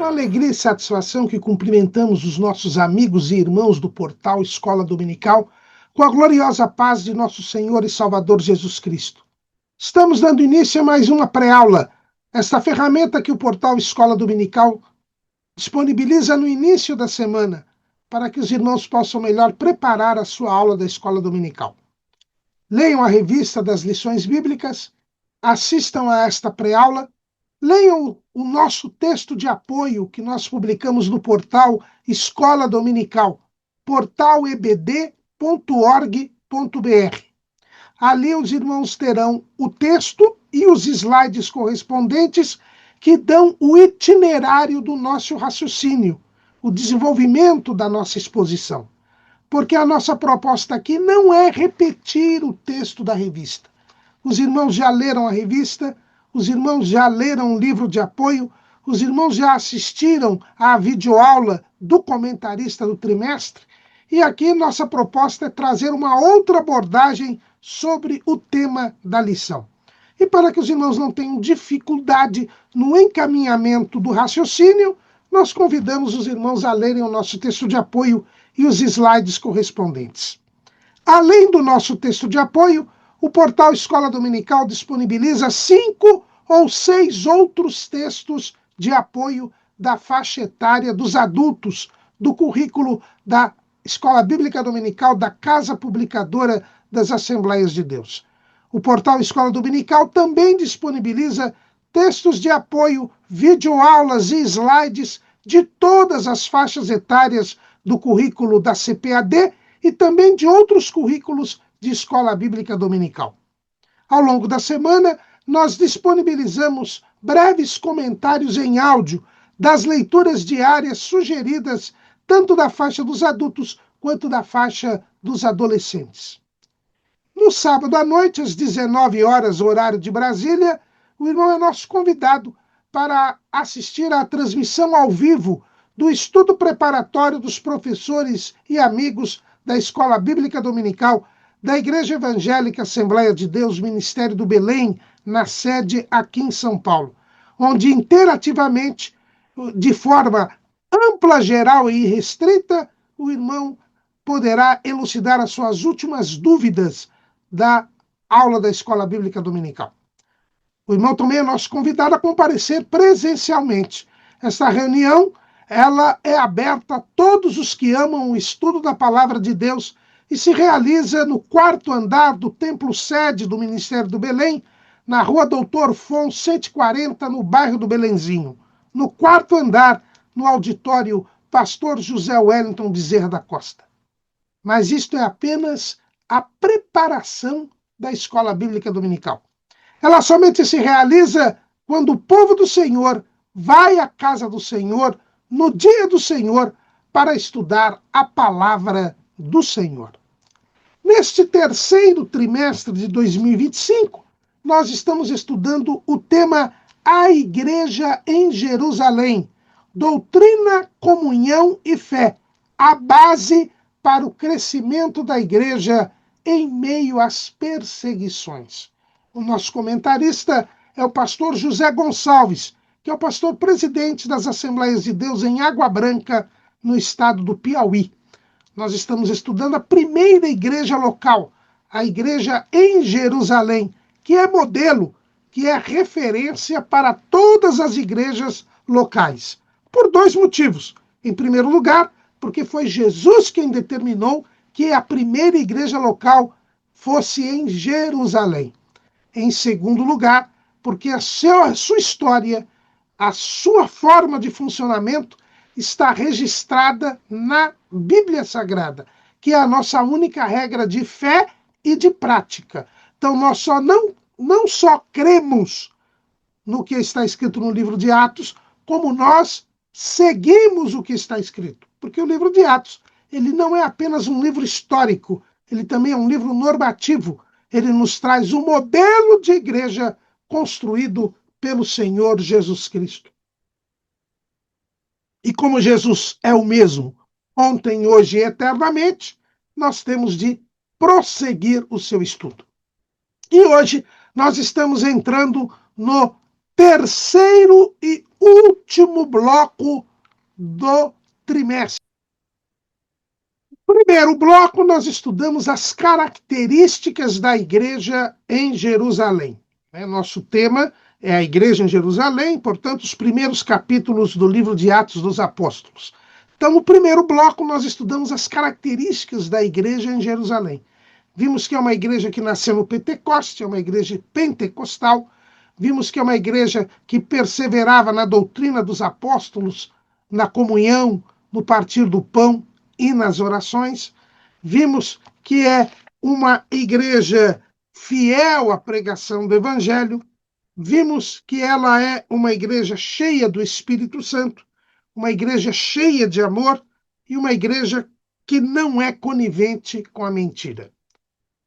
Com alegria e satisfação que cumprimentamos os nossos amigos e irmãos do portal Escola Dominical, com a gloriosa paz de nosso Senhor e Salvador Jesus Cristo. Estamos dando início a mais uma pré-aula, esta ferramenta que o portal Escola Dominical disponibiliza no início da semana, para que os irmãos possam melhor preparar a sua aula da Escola Dominical. Leiam a revista das lições bíblicas, assistam a esta pré-aula, leiam o nosso texto de apoio que nós publicamos no portal Escola Dominical, portalebd.org.br. Ali os irmãos terão o texto e os slides correspondentes que dão o itinerário do nosso raciocínio, o desenvolvimento da nossa exposição. Porque a nossa proposta aqui não é repetir o texto da revista. Os irmãos já leram a revista, os irmãos já leram o livro de apoio, os irmãos já assistiram à videoaula do comentarista do trimestre, e aqui nossa proposta é trazer uma outra abordagem sobre o tema da lição. E para que os irmãos não tenham dificuldade no encaminhamento do raciocínio, nós convidamos os irmãos a lerem o nosso texto de apoio e os slides correspondentes. Além do nosso texto de apoio, o portal Escola Dominical disponibiliza 5 ou 6 outros textos de apoio da faixa etária dos adultos do currículo da Escola Bíblica Dominical da Casa Publicadora das Assembleias de Deus. O portal Escola Dominical também disponibiliza textos de apoio, videoaulas e slides de todas as faixas etárias do currículo da CPAD e também de outros currículos de Escola Bíblica Dominical. Ao longo da semana, nós disponibilizamos breves comentários em áudio das leituras diárias sugeridas tanto da faixa dos adultos quanto da faixa dos adolescentes. No sábado à noite, às 19 horas, horário de Brasília, o irmão é nosso convidado para assistir à transmissão ao vivo do estudo preparatório dos professores e amigos da Escola Bíblica Dominical da Igreja Evangélica Assembleia de Deus, Ministério do Belém, na sede aqui em São Paulo, onde interativamente, de forma ampla, geral e restrita, o irmão poderá elucidar as suas últimas dúvidas da aula da Escola Bíblica Dominical. O irmão também é nosso convidado a comparecer presencialmente. Esta reunião ela é aberta a todos os que amam o estudo da Palavra de Deus e se realiza no 4º andar do Templo Sede do Ministério do Belém, na Rua Doutor Fon 140, no bairro do Belenzinho. No 4º andar, no auditório Pastor José Wellington Bezerra da Costa. Mas isto é apenas a preparação da Escola Bíblica Dominical. Ela somente se realiza quando o povo do Senhor vai à casa do Senhor, no dia do Senhor, para estudar a palavra do Senhor. Neste terceiro trimestre de 2025, nós estamos estudando o tema A Igreja em Jerusalém, Doutrina, Comunhão e Fé, a base para o crescimento da igreja em meio às perseguições. O nosso comentarista é o pastor José Gonçalves, que é o pastor presidente das Assembleias de Deus em Água Branca, no estado do Piauí. Nós estamos estudando a primeira igreja local, a igreja em Jerusalém, que é modelo, que é referência para todas as igrejas locais. Por 2 motivos. Em primeiro lugar, porque foi Jesus quem determinou que a primeira igreja local fosse em Jerusalém. Em segundo lugar, porque a sua história, a sua forma de funcionamento está registrada na Bíblia Sagrada, que é a nossa única regra de fé e de prática. Então nós não só cremos no que está escrito no livro de Atos, como nós seguimos o que está escrito. Porque o livro de Atos, ele não é apenas um livro histórico, ele também é um livro normativo. Ele nos traz um modelo de igreja construído pelo Senhor Jesus Cristo. E como Jesus é o mesmo ontem, hoje e eternamente, nós temos de prosseguir o seu estudo. E hoje nós estamos entrando no terceiro e último bloco do trimestre. No primeiro bloco, nós estudamos as características da igreja em Jerusalém. Nosso tema é a igreja em Jerusalém, portanto, os primeiros capítulos do livro de Atos dos Apóstolos. Então, no primeiro bloco, nós estudamos as características da igreja em Jerusalém. Vimos que é uma igreja que nasceu no Pentecoste, é uma igreja pentecostal. Vimos que é uma igreja que perseverava na doutrina dos apóstolos, na comunhão, no partir do pão e nas orações. Vimos que é uma igreja fiel à pregação do evangelho. Vimos que ela é uma igreja cheia do Espírito Santo, uma igreja cheia de amor e uma igreja que não é conivente com a mentira.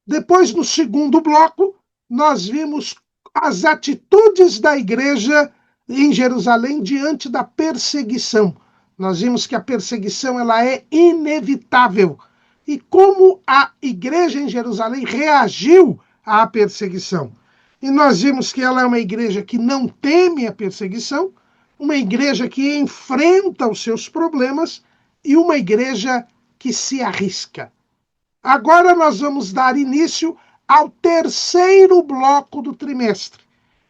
Depois, no segundo bloco, nós vimos as atitudes da igreja em Jerusalém diante da perseguição. Nós vimos que a perseguição ela é inevitável. E como a igreja em Jerusalém reagiu à perseguição. E nós vimos que ela é uma igreja que não teme a perseguição, uma igreja que enfrenta os seus problemas e uma igreja que se arrisca. Agora nós vamos dar início ao terceiro bloco do trimestre,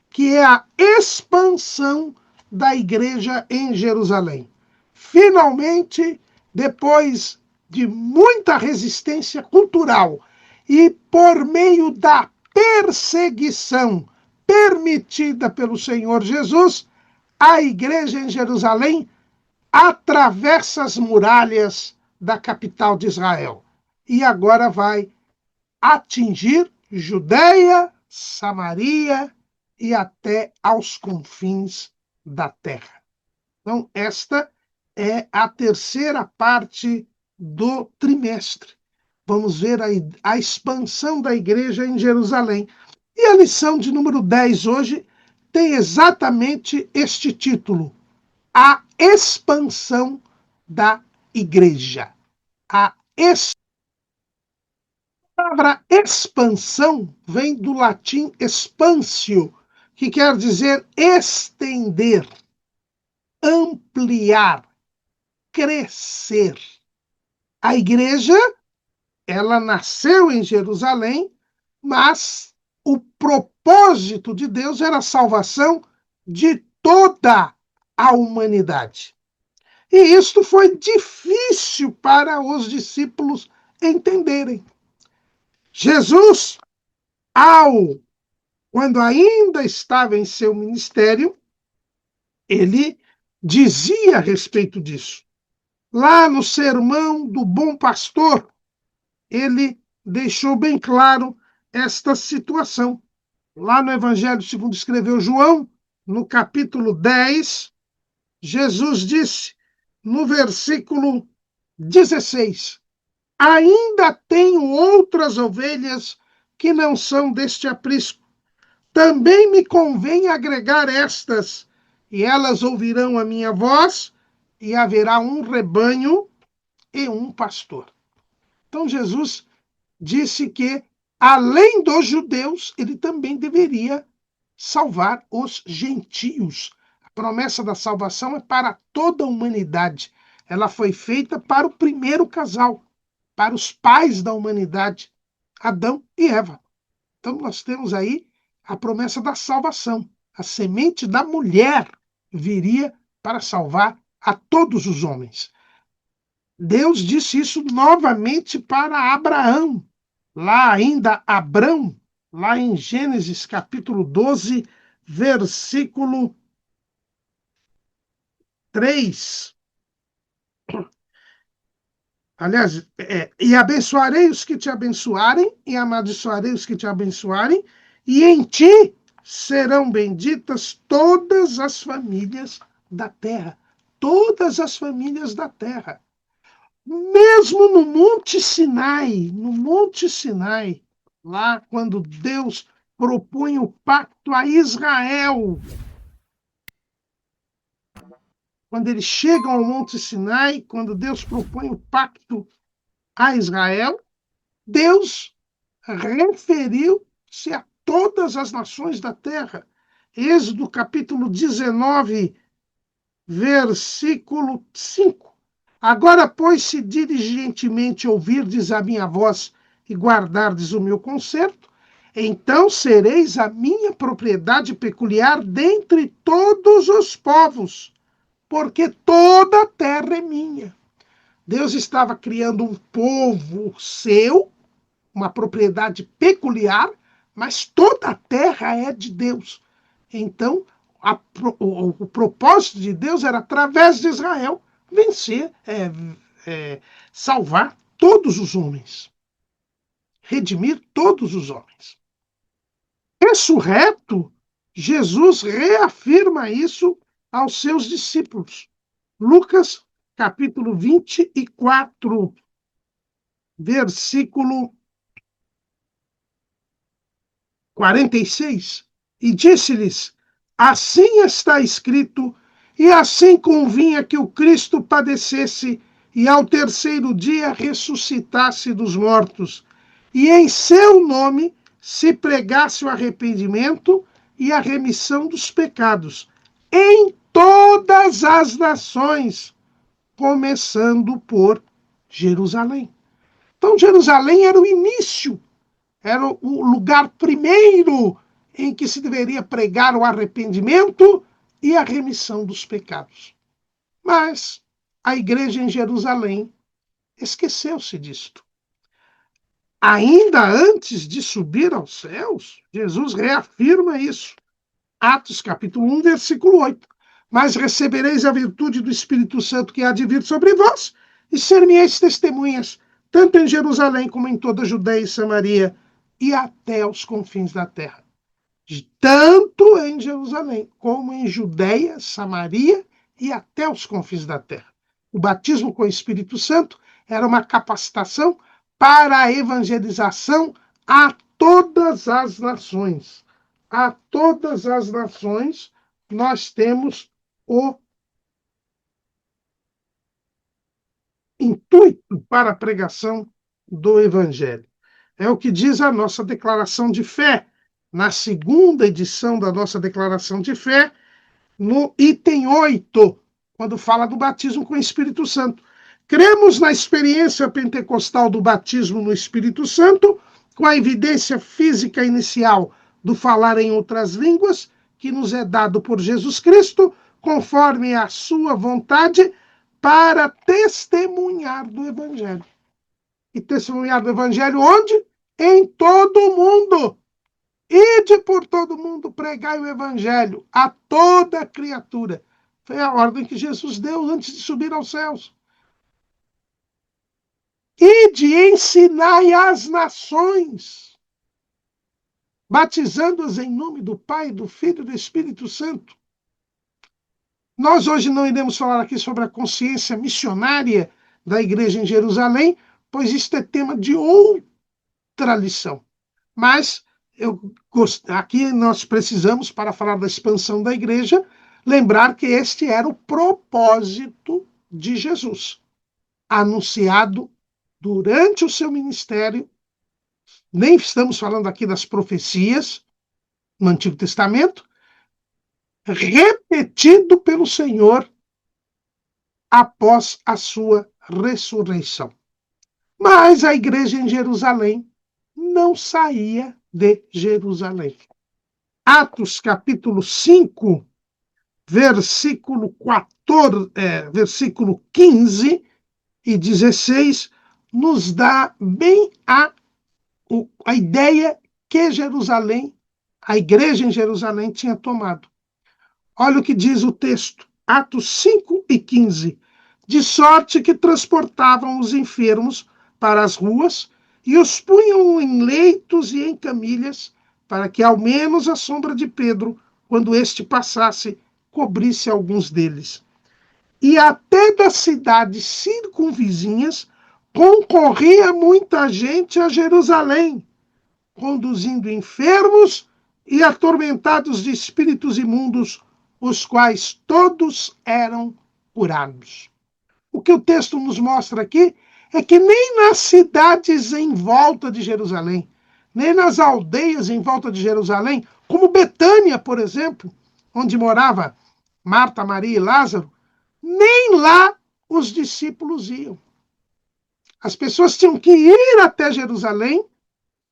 que é a expansão da igreja em Jerusalém. Finalmente, depois de muita resistência cultural e por meio da perseguição permitida pelo Senhor Jesus, a igreja em Jerusalém atravessa as muralhas da capital de Israel e agora vai atingir Judeia, Samaria e até aos confins da terra. Então, esta é a terceira parte do trimestre. Vamos ver a expansão da igreja em Jerusalém. E a lição de número 10 hoje tem exatamente este título: a expansão da igreja. A palavra expansão vem do latim expansio, que quer dizer estender, ampliar, crescer. A igreja, ela nasceu em Jerusalém, mas o propósito de Deus era a salvação de toda a humanidade. E isto foi difícil para os discípulos entenderem. Jesus, quando ainda estava em seu ministério, ele dizia a respeito disso. Lá no sermão do Bom Pastor, ele deixou bem claro esta situação. Lá no Evangelho segundo escreveu João, no capítulo 10, Jesus disse, no versículo 16, ainda tenho outras ovelhas que não são deste aprisco. Também me convém agregar estas, e elas ouvirão a minha voz, e haverá um rebanho e um pastor. Então Jesus disse que, além dos judeus, ele também deveria salvar os gentios. A promessa da salvação é para toda a humanidade. Ela foi feita para o primeiro casal, para os pais da humanidade, Adão e Eva. Então nós temos aí a promessa da salvação. A semente da mulher viria para salvar a todos os homens. Deus disse isso novamente para Abraão. Lá ainda Abrão, lá em Gênesis capítulo 12, versículo 3. Aliás, e abençoarei os que te abençoarem, e amaldiçoarei os que te abençoarem, e em ti serão benditas todas as famílias da terra. Todas as famílias da terra. Mesmo no Monte Sinai, lá quando Deus propõe o pacto a Israel, quando eles chegam ao Monte Sinai, quando Deus propõe o pacto a Israel, Deus referiu-se a todas as nações da terra. Êxodo capítulo 19, versículo 5. Agora, pois, se diligentemente ouvirdes a minha voz e guardardes o meu conserto, então sereis a minha propriedade peculiar dentre todos os povos, porque toda a terra é minha. Deus estava criando um povo seu, uma propriedade peculiar, mas toda a terra é de Deus. Então, o propósito de Deus era, através de Israel, vencer, salvar todos os homens, redimir todos os homens. Ressurreto, Jesus reafirma isso aos seus discípulos. Lucas, capítulo 24, versículo 46. E disse-lhes: assim está escrito, e assim convinha que o Cristo padecesse e ao terceiro dia ressuscitasse dos mortos, e em seu nome se pregasse o arrependimento e a remissão dos pecados em todas as nações, começando por Jerusalém. Então, Jerusalém era o início, era o lugar primeiro em que se deveria pregar o arrependimento e a remissão dos pecados. Mas a igreja em Jerusalém esqueceu-se disto. Ainda antes de subir aos céus, Jesus reafirma isso. Atos capítulo 1, versículo 8. Mas recebereis a virtude do Espírito Santo que há de vir sobre vós, e ser-me-eis testemunhas, tanto em Jerusalém como em toda a Judéia e Samaria, e até os confins da terra. Tanto em Jerusalém, como em Judéia, Samaria e até os confins da terra. O batismo com o Espírito Santo era uma capacitação para a evangelização a todas as nações. A todas as nações nós temos o intuito para a pregação do Evangelho. É o que diz a nossa declaração de fé. Na segunda edição da nossa declaração de fé, no item 8, quando fala do batismo com o Espírito Santo. Cremos na experiência pentecostal do batismo no Espírito Santo, com a evidência física inicial do falar em outras línguas, que nos é dado por Jesus Cristo, conforme a sua vontade, para testemunhar do Evangelho. E testemunhar do Evangelho onde? Em todo o mundo. Ide por todo mundo, pregai o Evangelho a toda criatura. Foi a ordem que Jesus deu antes de subir aos céus. Ide e ensinai as nações, batizando-as em nome do Pai, do Filho e do Espírito Santo. Nós hoje não iremos falar aqui sobre a consciência missionária da igreja em Jerusalém, pois isto é tema de outra lição. Mas aqui nós precisamos, para falar da expansão da igreja, lembrar que este era o propósito de Jesus, anunciado durante o seu ministério. Nem estamos falando aqui das profecias no Antigo Testamento, repetido pelo Senhor após a sua ressurreição. Mas a igreja em Jerusalém não saía de Jerusalém. Atos capítulo 5, versículo 15 e 16, nos dá bem a ideia que Jerusalém, a igreja em Jerusalém, tinha tomado. Olha o que diz o texto, Atos 5 e 15. De sorte que transportavam os enfermos para as ruas e os punham em leitos e em camilhas, para que ao menos a sombra de Pedro, quando este passasse, cobrisse alguns deles. E até das cidades circunvizinhas concorria muita gente a Jerusalém, conduzindo enfermos e atormentados de espíritos imundos, os quais todos eram curados. O que o texto nos mostra aqui é que nem nas cidades em volta de Jerusalém, nem nas aldeias em volta de Jerusalém, como Betânia, por exemplo, onde morava Marta, Maria e Lázaro, nem lá os discípulos iam. As pessoas tinham que ir até Jerusalém,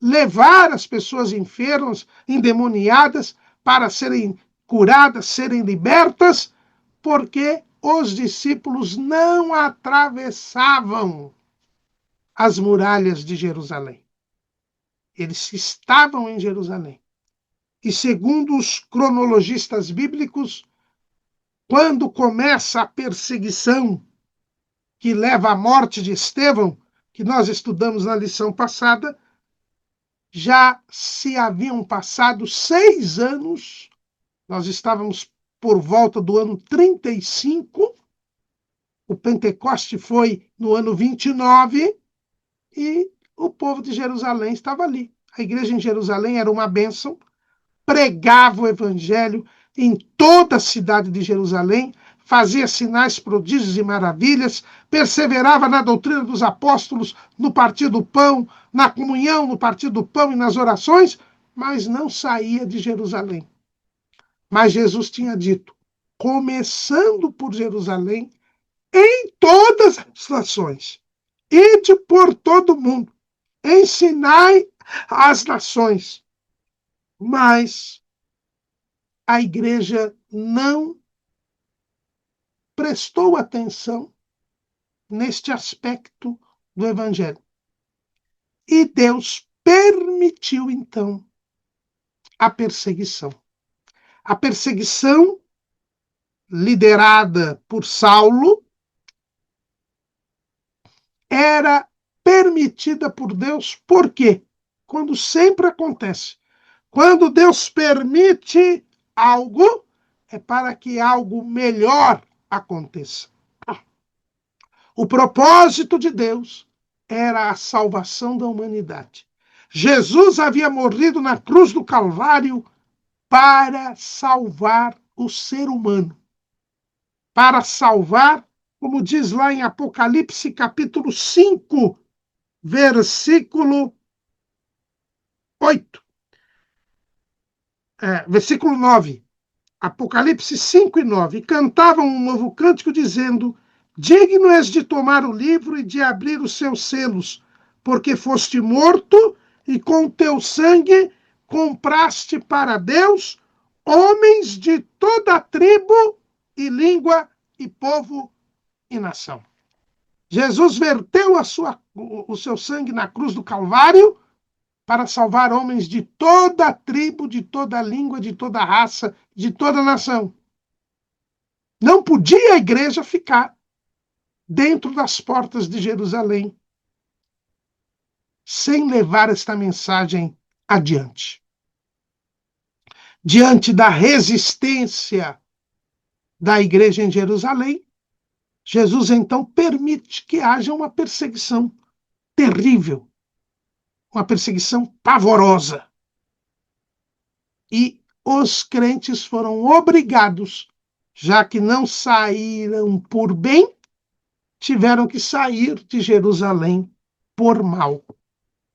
levar as pessoas enfermas, endemoniadas, para serem curadas, serem libertas, porque os discípulos não atravessavam as muralhas de Jerusalém. Eles estavam em Jerusalém. E segundo os cronologistas bíblicos, quando começa a perseguição que leva à morte de Estevão, que nós estudamos na lição passada, já se haviam passado 6 anos, nós estávamos por volta do ano 35, o Pentecoste foi no ano 29, e o povo de Jerusalém estava ali. A igreja em Jerusalém era uma bênção, pregava o evangelho em toda a cidade de Jerusalém, fazia sinais, prodígios e maravilhas, perseverava na doutrina dos apóstolos, no partir do pão, na comunhão, no partir do pão e nas orações, mas não saía de Jerusalém. Mas Jesus tinha dito, começando por Jerusalém, em todas as nações, ide por todo o mundo, ensinai às nações. Mas a igreja não prestou atenção neste aspecto do evangelho. E Deus permitiu, então, a perseguição. A perseguição liderada por Saulo era permitida por Deus, por quê? Quando sempre acontece. Quando Deus permite algo, é para que algo melhor aconteça. O propósito de Deus era a salvação da humanidade. Jesus havia morrido na cruz do Calvário para salvar o ser humano. Para salvar, como diz lá em Apocalipse capítulo 5, versículo 8. Versículo 9. Apocalipse 5 e 9. E cantavam um novo cântico dizendo: digno és de tomar o livro e de abrir os seus selos, porque foste morto e com teu sangue compraste para Deus homens de toda tribo e língua e povo e nação. Jesus verteu o seu sangue na cruz do Calvário para salvar homens de toda tribo, de toda língua, de toda raça, de toda nação. Não podia a igreja ficar dentro das portas de Jerusalém sem levar esta mensagem adiante. Diante da resistência da igreja em Jerusalém, Jesus então permite que haja uma perseguição terrível, uma perseguição pavorosa. E os crentes foram obrigados, já que não saíram por bem, tiveram que sair de Jerusalém por mal.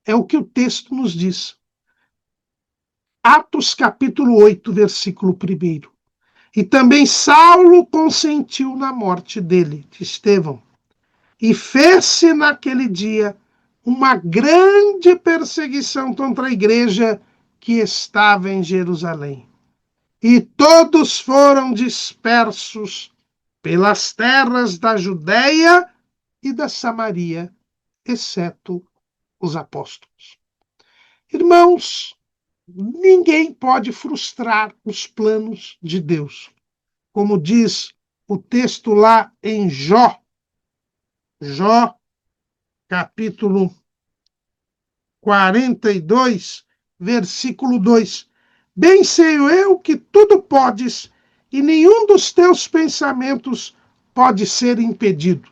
É o que o texto nos diz. Atos capítulo 8, versículo 1. E também Saulo consentiu na morte dele, de Estevão. E fez-se naquele dia uma grande perseguição contra a igreja que estava em Jerusalém. E todos foram dispersos pelas terras da Judéia e da Samaria, exceto os apóstolos. Irmãos, ninguém pode frustrar os planos de Deus. Como diz o texto lá em Jó, capítulo 42, versículo 2. Bem sei eu que tudo podes, e nenhum dos teus pensamentos pode ser impedido.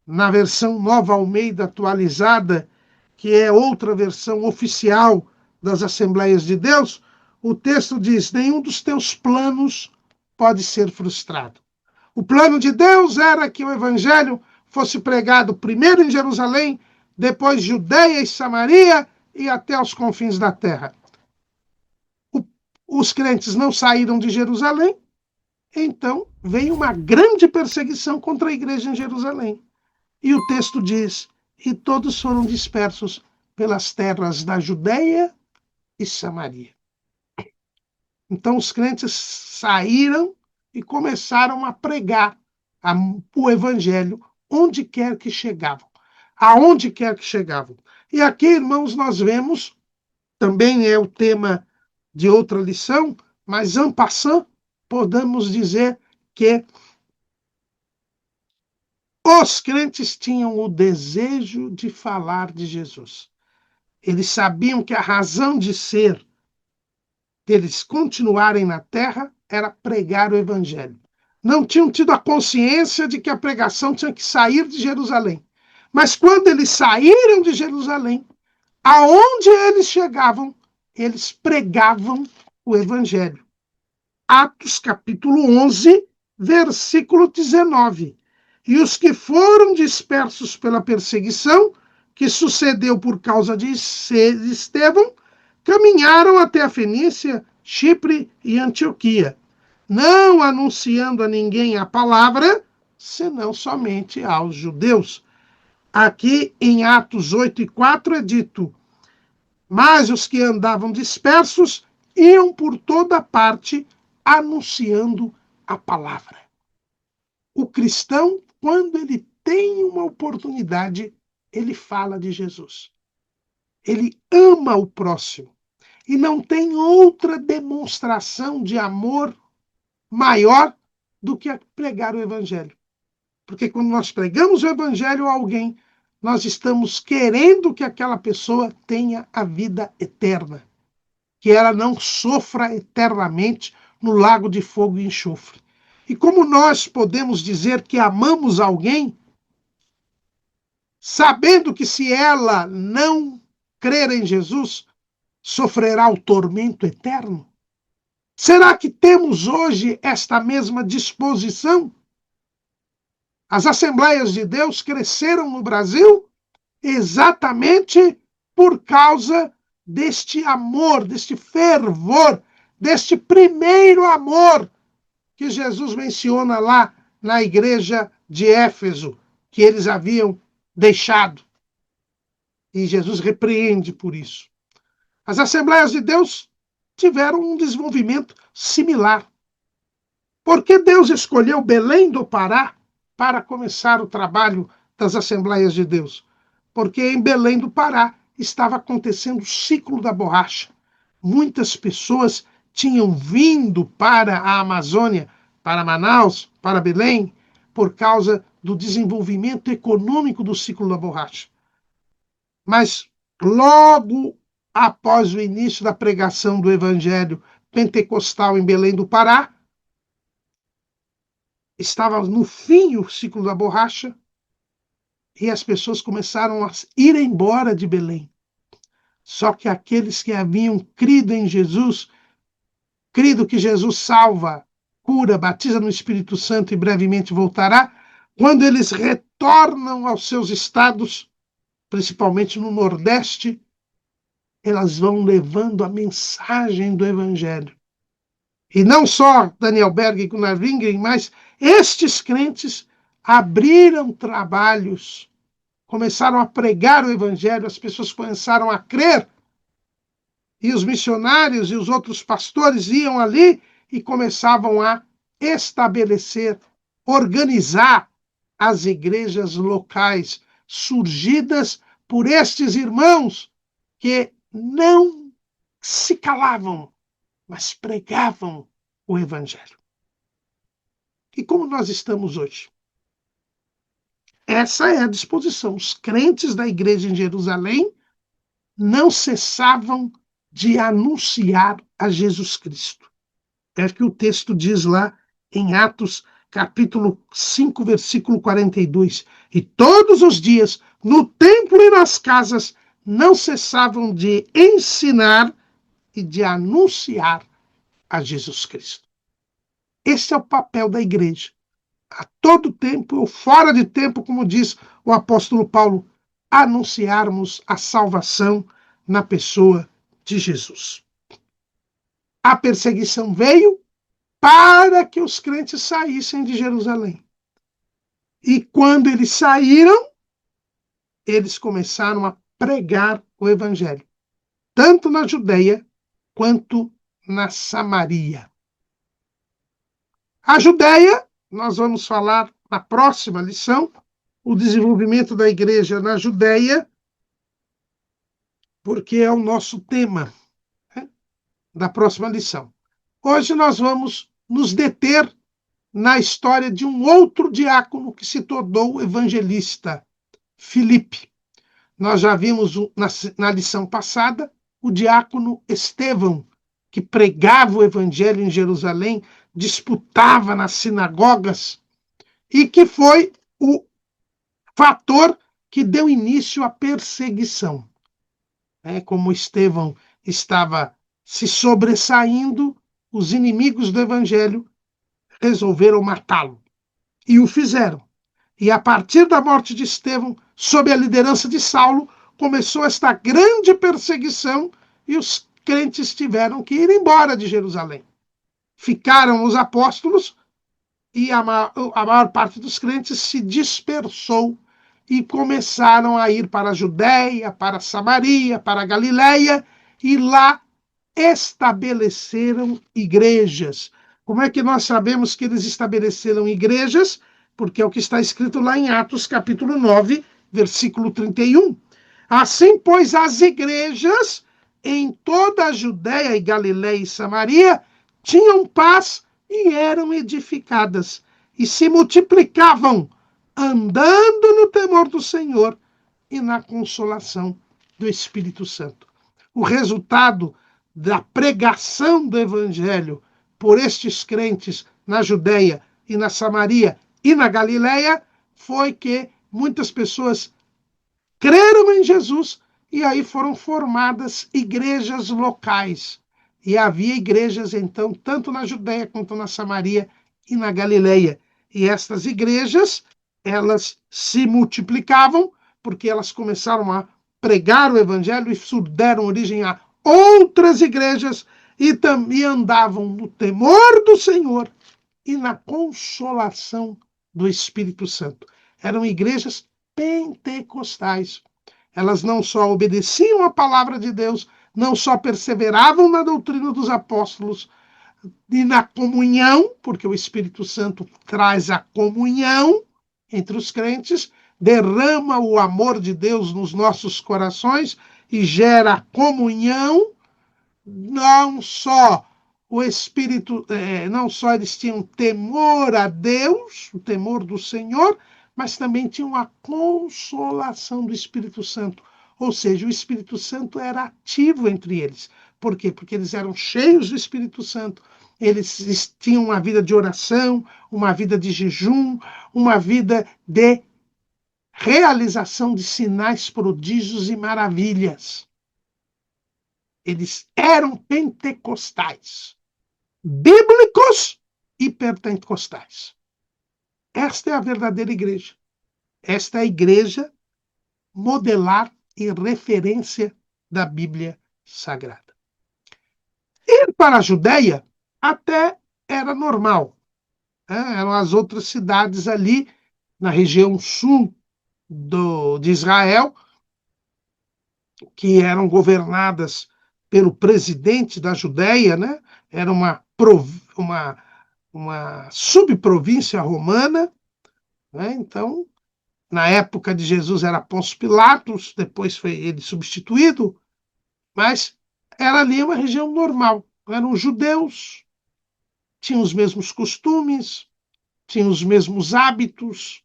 Na versão Nova Almeida atualizada, que é outra versão oficial das Assembleias de Deus, o texto diz: nenhum dos teus planos pode ser frustrado. O plano de Deus era que o evangelho fosse pregado primeiro em Jerusalém, depois Judeia e Samaria e até aos confins da terra. Os crentes não saíram de Jerusalém, Então veio uma grande perseguição contra a igreja em Jerusalém. E o texto diz: e todos foram dispersos pelas terras da Judéia e Samaria. Então os crentes saíram e começaram a pregar o evangelho onde quer que chegavam. Aonde quer que chegavam. E aqui, irmãos, nós vemos, também é o tema de outra lição, mas en passant, podemos dizer que os crentes tinham o desejo de falar de Jesus. Eles sabiam que a razão de ser deles continuarem na terra era pregar o evangelho. Não tinham tido a consciência de que a pregação tinha que sair de Jerusalém. Mas quando eles saíram de Jerusalém, aonde eles chegavam, eles pregavam o evangelho. Atos capítulo 11, versículo 19. E os que foram dispersos pela perseguição, que sucedeu por causa de Estevão, caminharam até a Fenícia, Chipre e Antioquia, não anunciando a ninguém a palavra, senão somente aos judeus. Aqui em Atos 8:4 é dito: mas os que andavam dispersos iam por toda parte anunciando a palavra. O cristão, quando ele tem uma oportunidade, ele fala de Jesus. Ele ama o próximo. E não tem outra demonstração de amor maior do que pregar o evangelho. Porque quando nós pregamos o evangelho a alguém, nós estamos querendo que aquela pessoa tenha a vida eterna, que ela não sofra eternamente no lago de fogo e enxofre. E como nós podemos dizer que amamos alguém, sabendo que se ela não crer em Jesus, sofrerá o tormento eterno? Será que temos hoje esta mesma disposição? As Assembleias de Deus cresceram no Brasil exatamente por causa deste amor, deste fervor, deste primeiro amor que Jesus menciona lá na igreja de Éfeso, que eles haviam deixado. E Jesus repreende por isso. As Assembleias de Deus tiveram um desenvolvimento similar. Por que Deus escolheu Belém do Pará para começar o trabalho das Assembleias de Deus? Porque em Belém do Pará estava acontecendo o ciclo da borracha. Muitas pessoas tinham vindo para a Amazônia, para Manaus, para Belém, por causa do desenvolvimento econômico do ciclo da borracha. Mas logo após o início da pregação do evangelho pentecostal em Belém do Pará, estava no fim o ciclo da borracha e as pessoas começaram a ir embora de Belém. Só que aqueles que haviam crido em Jesus, crido que Jesus salva, cura, batiza no Espírito Santo e brevemente voltará, quando eles retornam aos seus estados, principalmente no Nordeste, elas vão levando a mensagem do Evangelho. E não só Daniel Berg e Gunnar Wingren, mas estes crentes abriram trabalhos, começaram a pregar o Evangelho, as pessoas começaram a crer, e os missionários e os outros pastores iam ali e começavam a estabelecer, organizar as igrejas locais, surgidas por estes irmãos que não se calavam, mas pregavam o Evangelho. E como nós estamos hoje? Essa é a disposição. Os crentes da igreja em Jerusalém não cessavam de anunciar a Jesus Cristo. É o que o texto diz lá em Atos, capítulo 5, versículo 42. E todos os dias, no templo e nas casas, não cessavam de ensinar e de anunciar a Jesus Cristo. Esse é o papel da igreja. A todo tempo ou fora de tempo, como diz o apóstolo Paulo, anunciarmos a salvação na pessoa de Jesus. A perseguição veio, para que os crentes saíssem de Jerusalém. E quando eles saíram, eles começaram a pregar o evangelho, tanto na Judeia quanto na Samaria. A Judeia, nós vamos falar na próxima lição, o desenvolvimento da igreja na Judeia, porque é o nosso tema, né, da próxima lição. Hoje nós vamos nos deter na história de um outro diácono que se tornou evangelista, Filipe. Nós já vimos na lição passada o diácono Estevão, que pregava o evangelho em Jerusalém, disputava nas sinagogas e que foi o fator que deu início à perseguição. Como Estevão estava se sobressaindo, os inimigos do evangelho resolveram matá-lo. E o fizeram. E a partir da morte de Estevão, sob a liderança de Saulo, começou esta grande perseguição e os crentes tiveram que ir embora de Jerusalém. Ficaram os apóstolos e a maior parte dos crentes se dispersou e começaram a ir para a Judéia, para a Samaria, para a Galiléia, e lá estabeleceram igrejas. Como é que nós sabemos que eles estabeleceram igrejas? Porque é o que está escrito lá em Atos, capítulo 9, versículo 31. Assim, pois, as igrejas em toda a Judéia e Galiléia e Samaria tinham paz e eram edificadas, e se multiplicavam, andando no temor do Senhor e na consolação do Espírito Santo. O resultado da pregação do Evangelho por estes crentes na Judéia e na Samaria e na Galiléia foi que muitas pessoas creram em Jesus e aí foram formadas igrejas locais. E havia igrejas, então, tanto na Judéia quanto na Samaria e na Galiléia. E estas igrejas, elas se multiplicavam porque elas começaram a pregar o evangelho e deram origem a outras igrejas e também andavam no temor do Senhor e na consolação do Espírito Santo. Eram igrejas pentecostais. Elas não só obedeciam à palavra de Deus, não só perseveravam na doutrina dos apóstolos e na comunhão, porque o Espírito Santo traz a comunhão entre os crentes, derrama o amor de Deus nos nossos corações e gera comunhão. Não só o Espírito, não só eles tinham temor a Deus, o temor do Senhor, mas também tinham a consolação do Espírito Santo. Ou seja, o Espírito Santo era ativo entre eles. Por quê? Porque eles eram cheios do Espírito Santo. Eles tinham uma vida de oração, uma vida de jejum, uma vida de realização de sinais, prodígios e maravilhas. Eles eram pentecostais, bíblicos e pentecostais. Esta é a verdadeira igreja. Esta é a igreja modelar e referência da Bíblia Sagrada. Ir para a Judéia até era normal. Eram as outras cidades ali na região sul de Israel, que eram governadas pelo presidente da Judéia, né? Era uma subprovíncia romana, né? Então, na época de Jesus era Pôncio Pilatos, depois foi ele substituído, mas era ali uma região normal. Eram judeus, tinham os mesmos costumes, tinham os mesmos hábitos,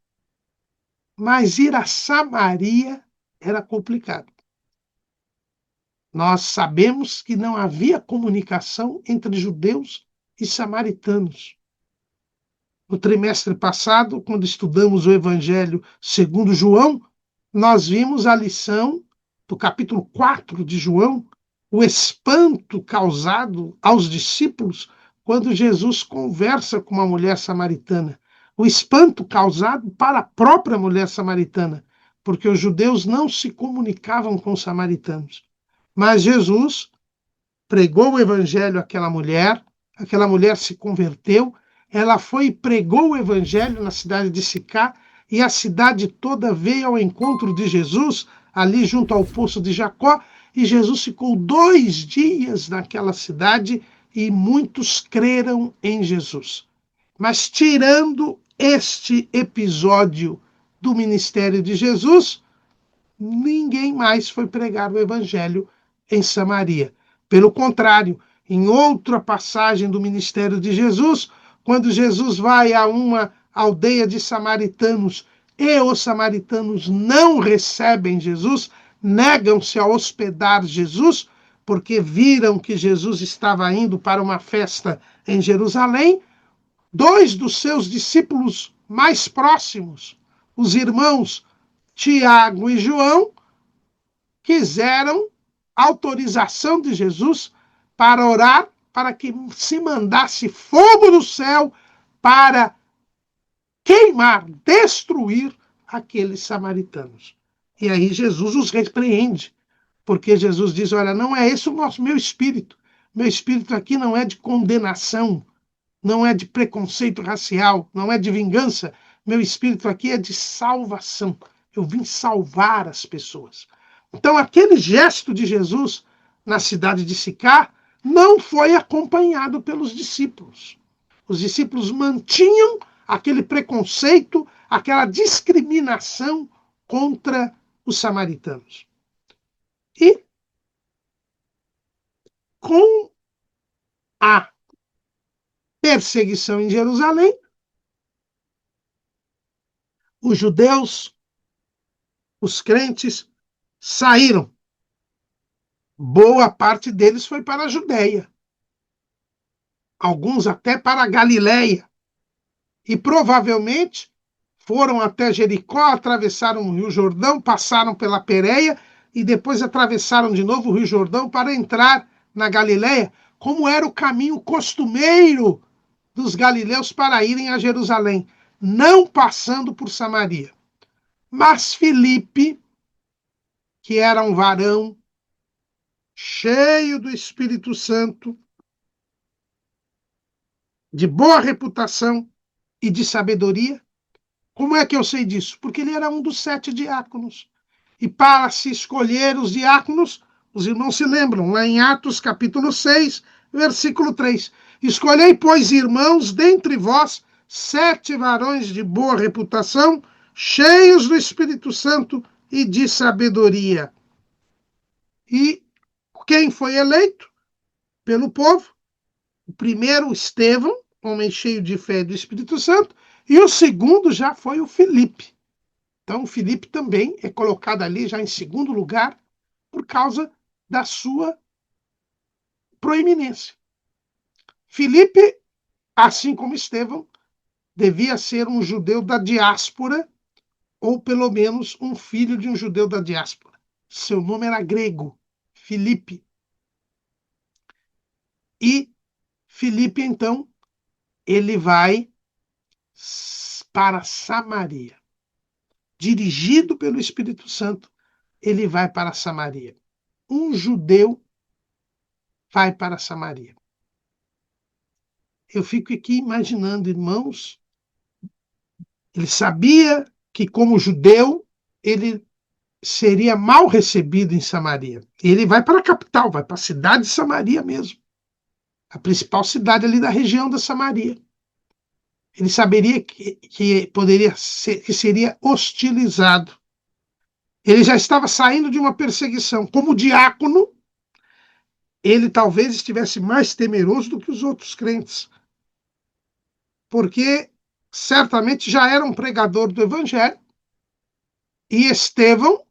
mas ir a Samaria era complicado. Nós sabemos que não havia comunicação entre judeus e samaritanos. No trimestre passado, quando estudamos o Evangelho segundo João, nós vimos a lição do capítulo 4 de João, o espanto causado aos discípulos quando Jesus conversa com uma mulher samaritana. O espanto causado para a própria mulher samaritana, porque os judeus não se comunicavam com os samaritanos. Mas Jesus pregou o evangelho àquela mulher, aquela mulher se converteu, ela foi e pregou o evangelho na cidade de Sicá, e a cidade toda veio ao encontro de Jesus, ali junto ao poço de Jacó, e Jesus ficou 2 dias naquela cidade, e muitos creram em Jesus. Mas tirando este episódio do ministério de Jesus, ninguém mais foi pregar o evangelho em Samaria. Pelo contrário, em outra passagem do ministério de Jesus, quando Jesus vai a uma aldeia de samaritanos e os samaritanos não recebem Jesus, negam-se a hospedar Jesus, porque viram que Jesus estava indo para uma festa em Jerusalém, 2 dos seus discípulos mais próximos, os irmãos Tiago e João, quiseram autorização de Jesus para orar, para que se mandasse fogo do céu para queimar, destruir aqueles samaritanos. E aí Jesus os repreende, porque Jesus diz: olha, não é esse o meu espírito. Meu espírito aqui não é de condenação, não é de preconceito racial, não é de vingança. Meu espírito aqui é de salvação. Eu vim salvar as pessoas. Então, aquele gesto de Jesus na cidade de Sicá não foi acompanhado pelos discípulos. Os discípulos mantinham aquele preconceito, aquela discriminação contra os samaritanos. E com a perseguição em Jerusalém, os judeus, os crentes, saíram. Boa parte deles foi para a Judéia, alguns até para a Galiléia, e provavelmente foram até Jericó, atravessaram o Rio Jordão, passaram pela Pérea e depois atravessaram de novo o Rio Jordão para entrar na Galiléia, como era o caminho costumeiro dos galileus para irem a Jerusalém, não passando por Samaria. Mas Filipe, que era um varão cheio do Espírito Santo, de boa reputação e de sabedoria. Como é que eu sei disso? Porque ele era um dos 7 diáconos. E para se escolher os diáconos, os irmãos se lembram, lá em Atos capítulo 6, versículo 3. Escolhei, pois, irmãos, dentre vós, 7 varões de boa reputação, cheios do Espírito Santo e de sabedoria. E quem foi eleito pelo povo? O primeiro, Estevão, homem cheio de fé e do Espírito Santo, e o segundo já foi o Filipe. Então, o Filipe também é colocado ali já em segundo lugar por causa da sua proeminência. Filipe, assim como Estevão, devia ser um judeu da diáspora, ou pelo menos um filho de um judeu da diáspora. Seu nome era grego, Filipe. E Filipe, então, ele vai para Samaria. Dirigido pelo Espírito Santo, ele vai para Samaria. Um judeu vai para Samaria. Eu fico aqui imaginando, irmãos, ele sabia que, como judeu, ele seria mal recebido em Samaria. Ele vai para a capital, vai para a cidade de Samaria mesmo, a principal cidade ali da região da Samaria. Ele saberia que poderia ser, que seria hostilizado. Ele já estava saindo de uma perseguição. Como diácono, ele talvez estivesse mais temeroso do que os outros crentes, porque certamente já era um pregador do evangelho e Estevão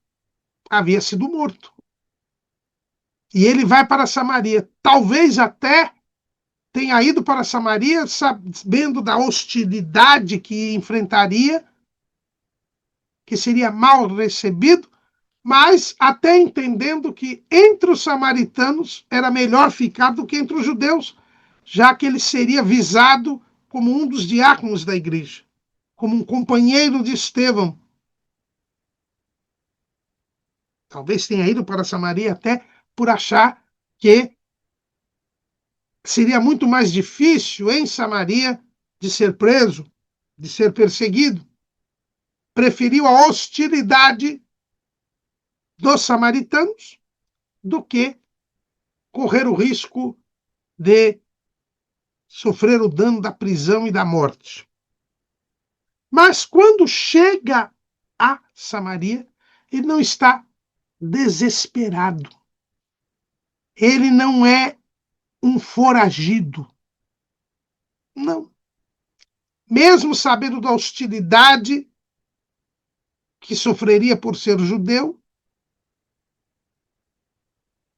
havia sido morto. E ele vai para Samaria, talvez até tenha ido para Samaria sabendo da hostilidade que enfrentaria, que seria mal recebido, mas até entendendo que entre os samaritanos era melhor ficar do que entre os judeus, já que ele seria visado como um dos diáconos da igreja, como um companheiro de Estevão. Talvez tenha ido para Samaria até por achar que seria muito mais difícil em Samaria de ser preso, de ser perseguido. Preferiu a hostilidade dos samaritanos do que correr o risco de sofrer o dano da prisão e da morte. Mas quando chega a Samaria, ele não está desesperado. Ele não é um foragido. Não. Mesmo sabendo da hostilidade que sofreria por ser judeu,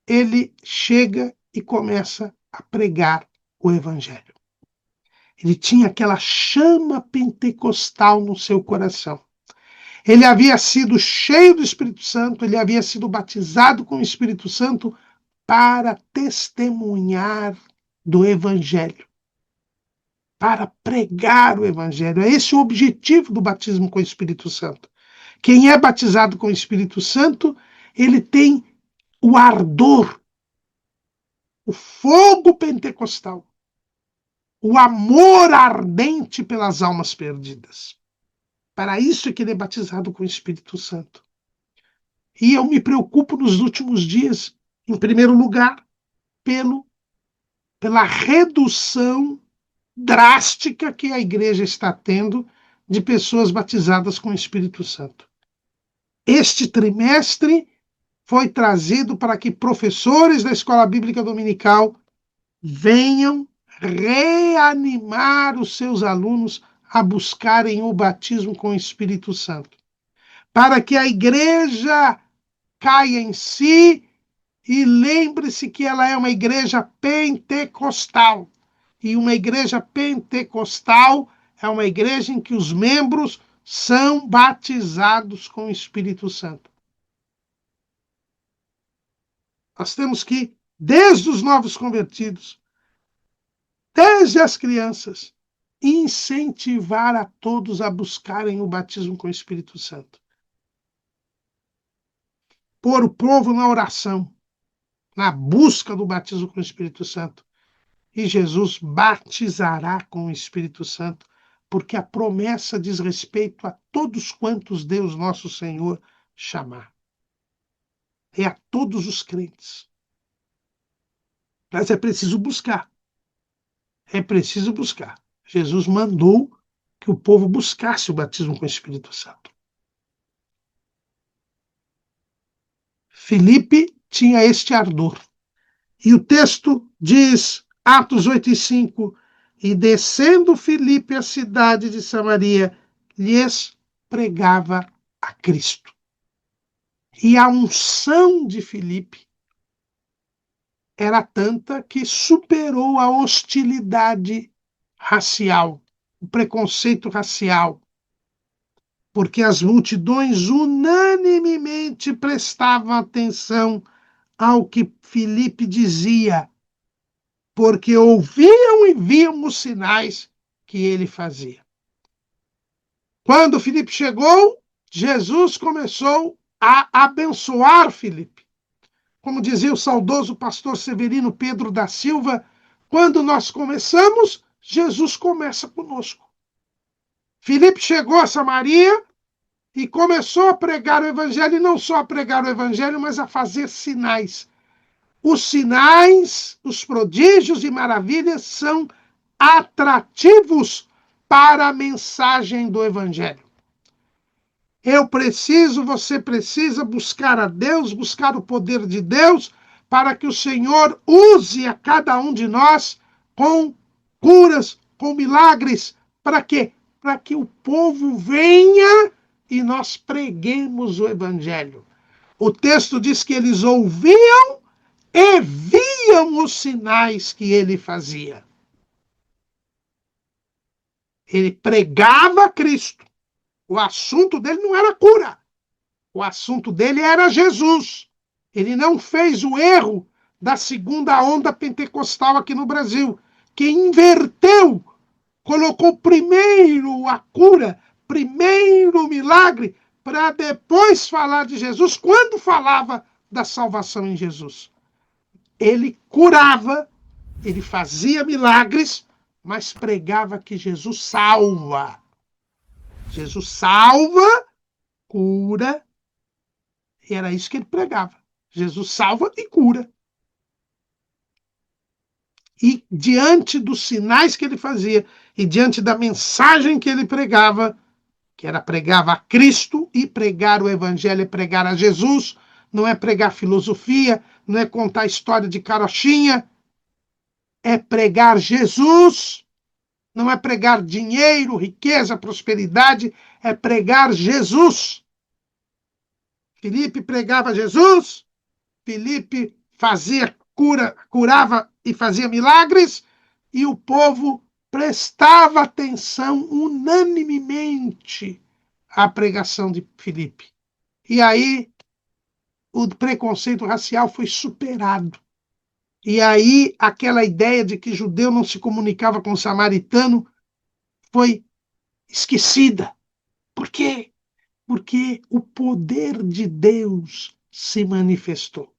ele chega e começa a pregar o evangelho. Ele tinha aquela chama pentecostal no seu coração. Ele havia sido cheio do Espírito Santo, ele havia sido batizado com o Espírito Santo para testemunhar do evangelho, para pregar o evangelho. É esse o objetivo do batismo com o Espírito Santo. Quem é batizado com o Espírito Santo, ele tem o ardor, o fogo pentecostal, o amor ardente pelas almas perdidas. Para isso é que ele é batizado com o Espírito Santo. E eu me preocupo nos últimos dias, em primeiro lugar, pela redução drástica que a igreja está tendo de pessoas batizadas com o Espírito Santo. Este trimestre foi trazido para que professores da Escola Bíblica Dominical venham reanimar os seus alunos a buscarem o batismo com o Espírito Santo, para que a igreja caia em si e lembre-se que ela é uma igreja pentecostal. E uma igreja pentecostal é uma igreja em que os membros são batizados com o Espírito Santo. Nós temos que, desde os novos convertidos, desde as crianças, incentivar a todos a buscarem o batismo com o Espírito Santo. Pôr o povo na oração, na busca do batismo com o Espírito Santo. E Jesus batizará com o Espírito Santo, porque a promessa diz respeito a todos quantos Deus nosso Senhor chamar. É a todos os crentes. Mas é preciso buscar. É preciso buscar. Jesus mandou que o povo buscasse o batismo com o Espírito Santo. Filipe tinha este ardor. E o texto diz, Atos 8:5, e descendo Filipe à cidade de Samaria, lhes pregava a Cristo. E a unção de Filipe era tanta que superou a hostilidade racial, o preconceito racial, porque as multidões unanimemente prestavam atenção ao que Filipe dizia, porque ouviam e viam os sinais que ele fazia. Quando Filipe chegou, Jesus começou a abençoar Filipe. Como dizia o saudoso pastor Severino Pedro da Silva, quando nós começamos, Jesus começa conosco. Filipe chegou a Samaria e começou a pregar o evangelho, e não só a pregar o evangelho, mas a fazer sinais. Os sinais, os prodígios e maravilhas são atrativos para a mensagem do evangelho. Eu preciso, você precisa buscar a Deus, buscar o poder de Deus, para que o Senhor use a cada um de nós com curas, com milagres. Para quê? Para que o povo venha e nós preguemos o evangelho. O texto diz que eles ouviam e viam os sinais que ele fazia. Ele pregava Cristo. O assunto dele não era cura. O assunto dele era Jesus. Ele não fez o erro da segunda onda pentecostal aqui no Brasil, que inverteu, colocou primeiro a cura, primeiro o milagre, para depois falar de Jesus, quando falava da salvação em Jesus. Ele curava, Ele fazia milagres, mas pregava que Jesus salva. Jesus salva, cura, e era isso que ele pregava. Jesus salva e cura. E diante dos sinais que ele fazia, e diante da mensagem que ele pregava, que era pregar a Cristo, e pregar o evangelho é pregar a Jesus, não é pregar filosofia, não é contar a história de carochinha, é pregar Jesus, não é pregar dinheiro, riqueza, prosperidade, é pregar Jesus. Filipe pregava Jesus, Filipe curava e fazia milagres, e o povo prestava atenção unanimemente à pregação de Filipe. E aí o preconceito racial foi superado. E aí aquela ideia de que judeu não se comunicava com samaritano foi esquecida. Por quê? Porque o poder de Deus se manifestou.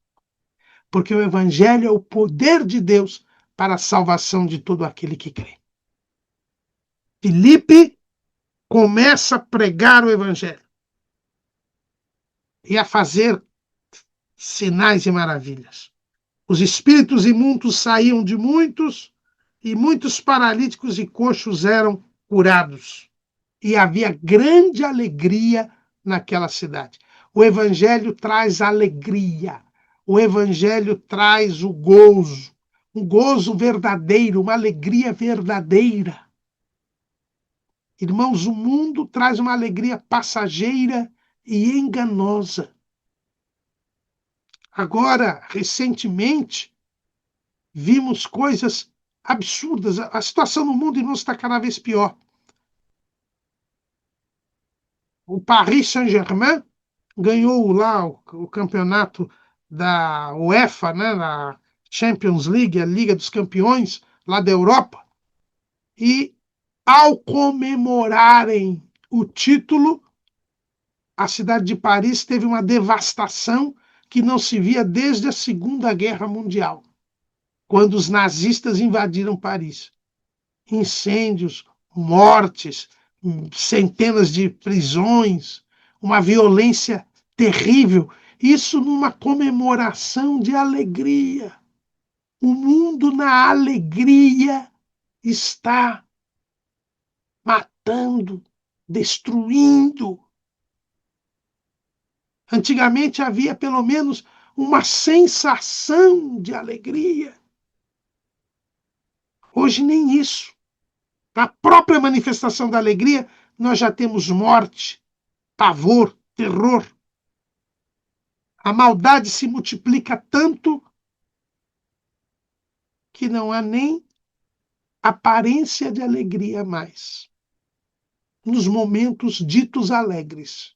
Porque o evangelho é o poder de Deus para a salvação de todo aquele que crê. Filipe começa a pregar o evangelho e a fazer sinais e maravilhas. Os espíritos imundos saíam de muitos, e muitos paralíticos e coxos eram curados. E havia grande alegria naquela cidade. O evangelho traz alegria. O evangelho traz o gozo, um gozo verdadeiro, uma alegria verdadeira. Irmãos, o mundo traz uma alegria passageira e enganosa. Agora, recentemente, vimos coisas absurdas. A situação no mundo, irmãos, está cada vez pior. O Paris Saint-Germain ganhou lá o campeonato da UEFA, né, na Champions League, a Liga dos Campeões, lá da Europa. E, ao comemorarem o título, a cidade de Paris teve uma devastação que não se via desde a Segunda Guerra Mundial, quando os nazistas invadiram Paris. Incêndios, mortes, centenas de prisões, uma violência terrível. Isso numa comemoração de alegria. O mundo na alegria está matando, destruindo. Antigamente havia pelo menos uma sensação de alegria. Hoje nem isso. Na própria manifestação da alegria, nós já temos morte, pavor, terror. A maldade se multiplica tanto que não há nem aparência de alegria mais nos momentos ditos alegres.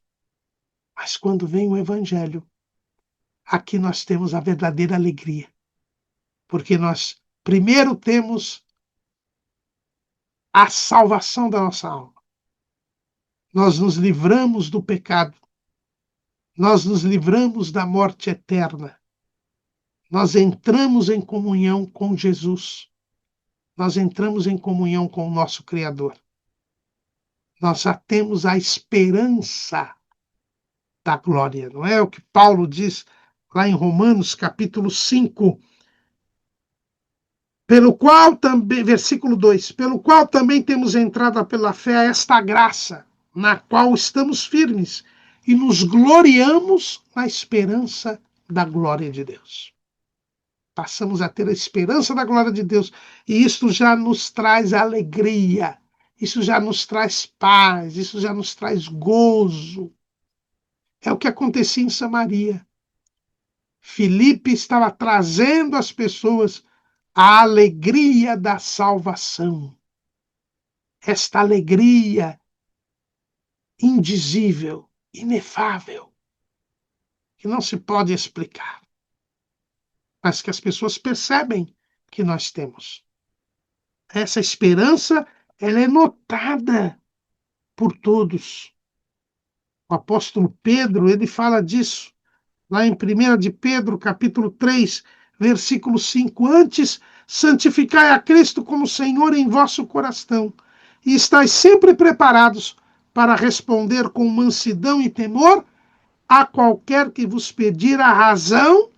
Mas quando vem o evangelho, aqui nós temos a verdadeira alegria. Porque nós primeiro temos a salvação da nossa alma. Nós nos livramos do pecado. Nós nos livramos da morte eterna. Nós entramos em comunhão com Jesus. Nós entramos em comunhão com o nosso Criador. Nós já temos a esperança da glória. Não é o que Paulo diz lá em Romanos, capítulo 5, pelo qual também, versículo 2, pelo qual também temos entrado pela fé a esta graça, na qual estamos firmes e nos gloriamos na esperança da glória de Deus. Passamos a ter a esperança da glória de Deus, e isso já nos traz alegria, isso já nos traz paz, isso já nos traz gozo. É o que acontecia em Samaria. Filipe estava trazendo às pessoas a alegria da salvação. Esta alegria indizível, inefável, que não se pode explicar, mas que as pessoas percebem que nós temos. Essa esperança, ela é notada por todos. O apóstolo Pedro, ele fala disso lá em 1 de Pedro, capítulo 3, versículo 5. Antes, santificai a Cristo como Senhor em vosso coração, e estáis sempre preparados para responder com mansidão e temor a qualquer que vos pedir a razão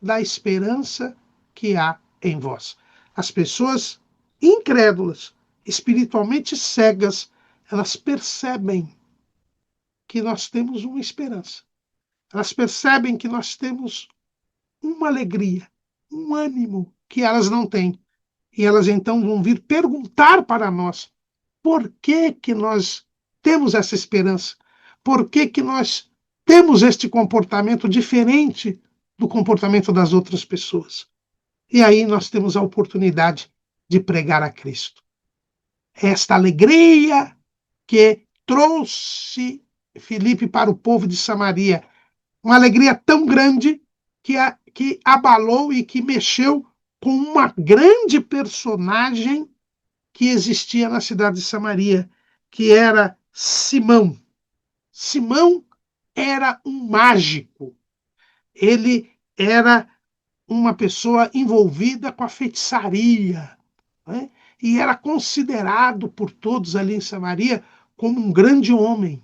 da esperança que há em vós. As pessoas incrédulas, espiritualmente cegas, elas percebem que nós temos uma esperança. Elas percebem que nós temos uma alegria, um ânimo que elas não têm. E elas então vão vir perguntar para nós por que que nós temos essa esperança? Por que que nós temos este comportamento diferente do comportamento das outras pessoas? E aí nós temos a oportunidade de pregar a Cristo. Esta alegria que trouxe Filipe para o povo de Samaria, uma alegria tão grande que abalou e que mexeu com uma grande personagem que existia na cidade de Samaria, que era Simão. Simão era um mágico. Ele era uma pessoa envolvida com a feitiçaria, né? E era considerado por todos ali em Samaria como um grande homem,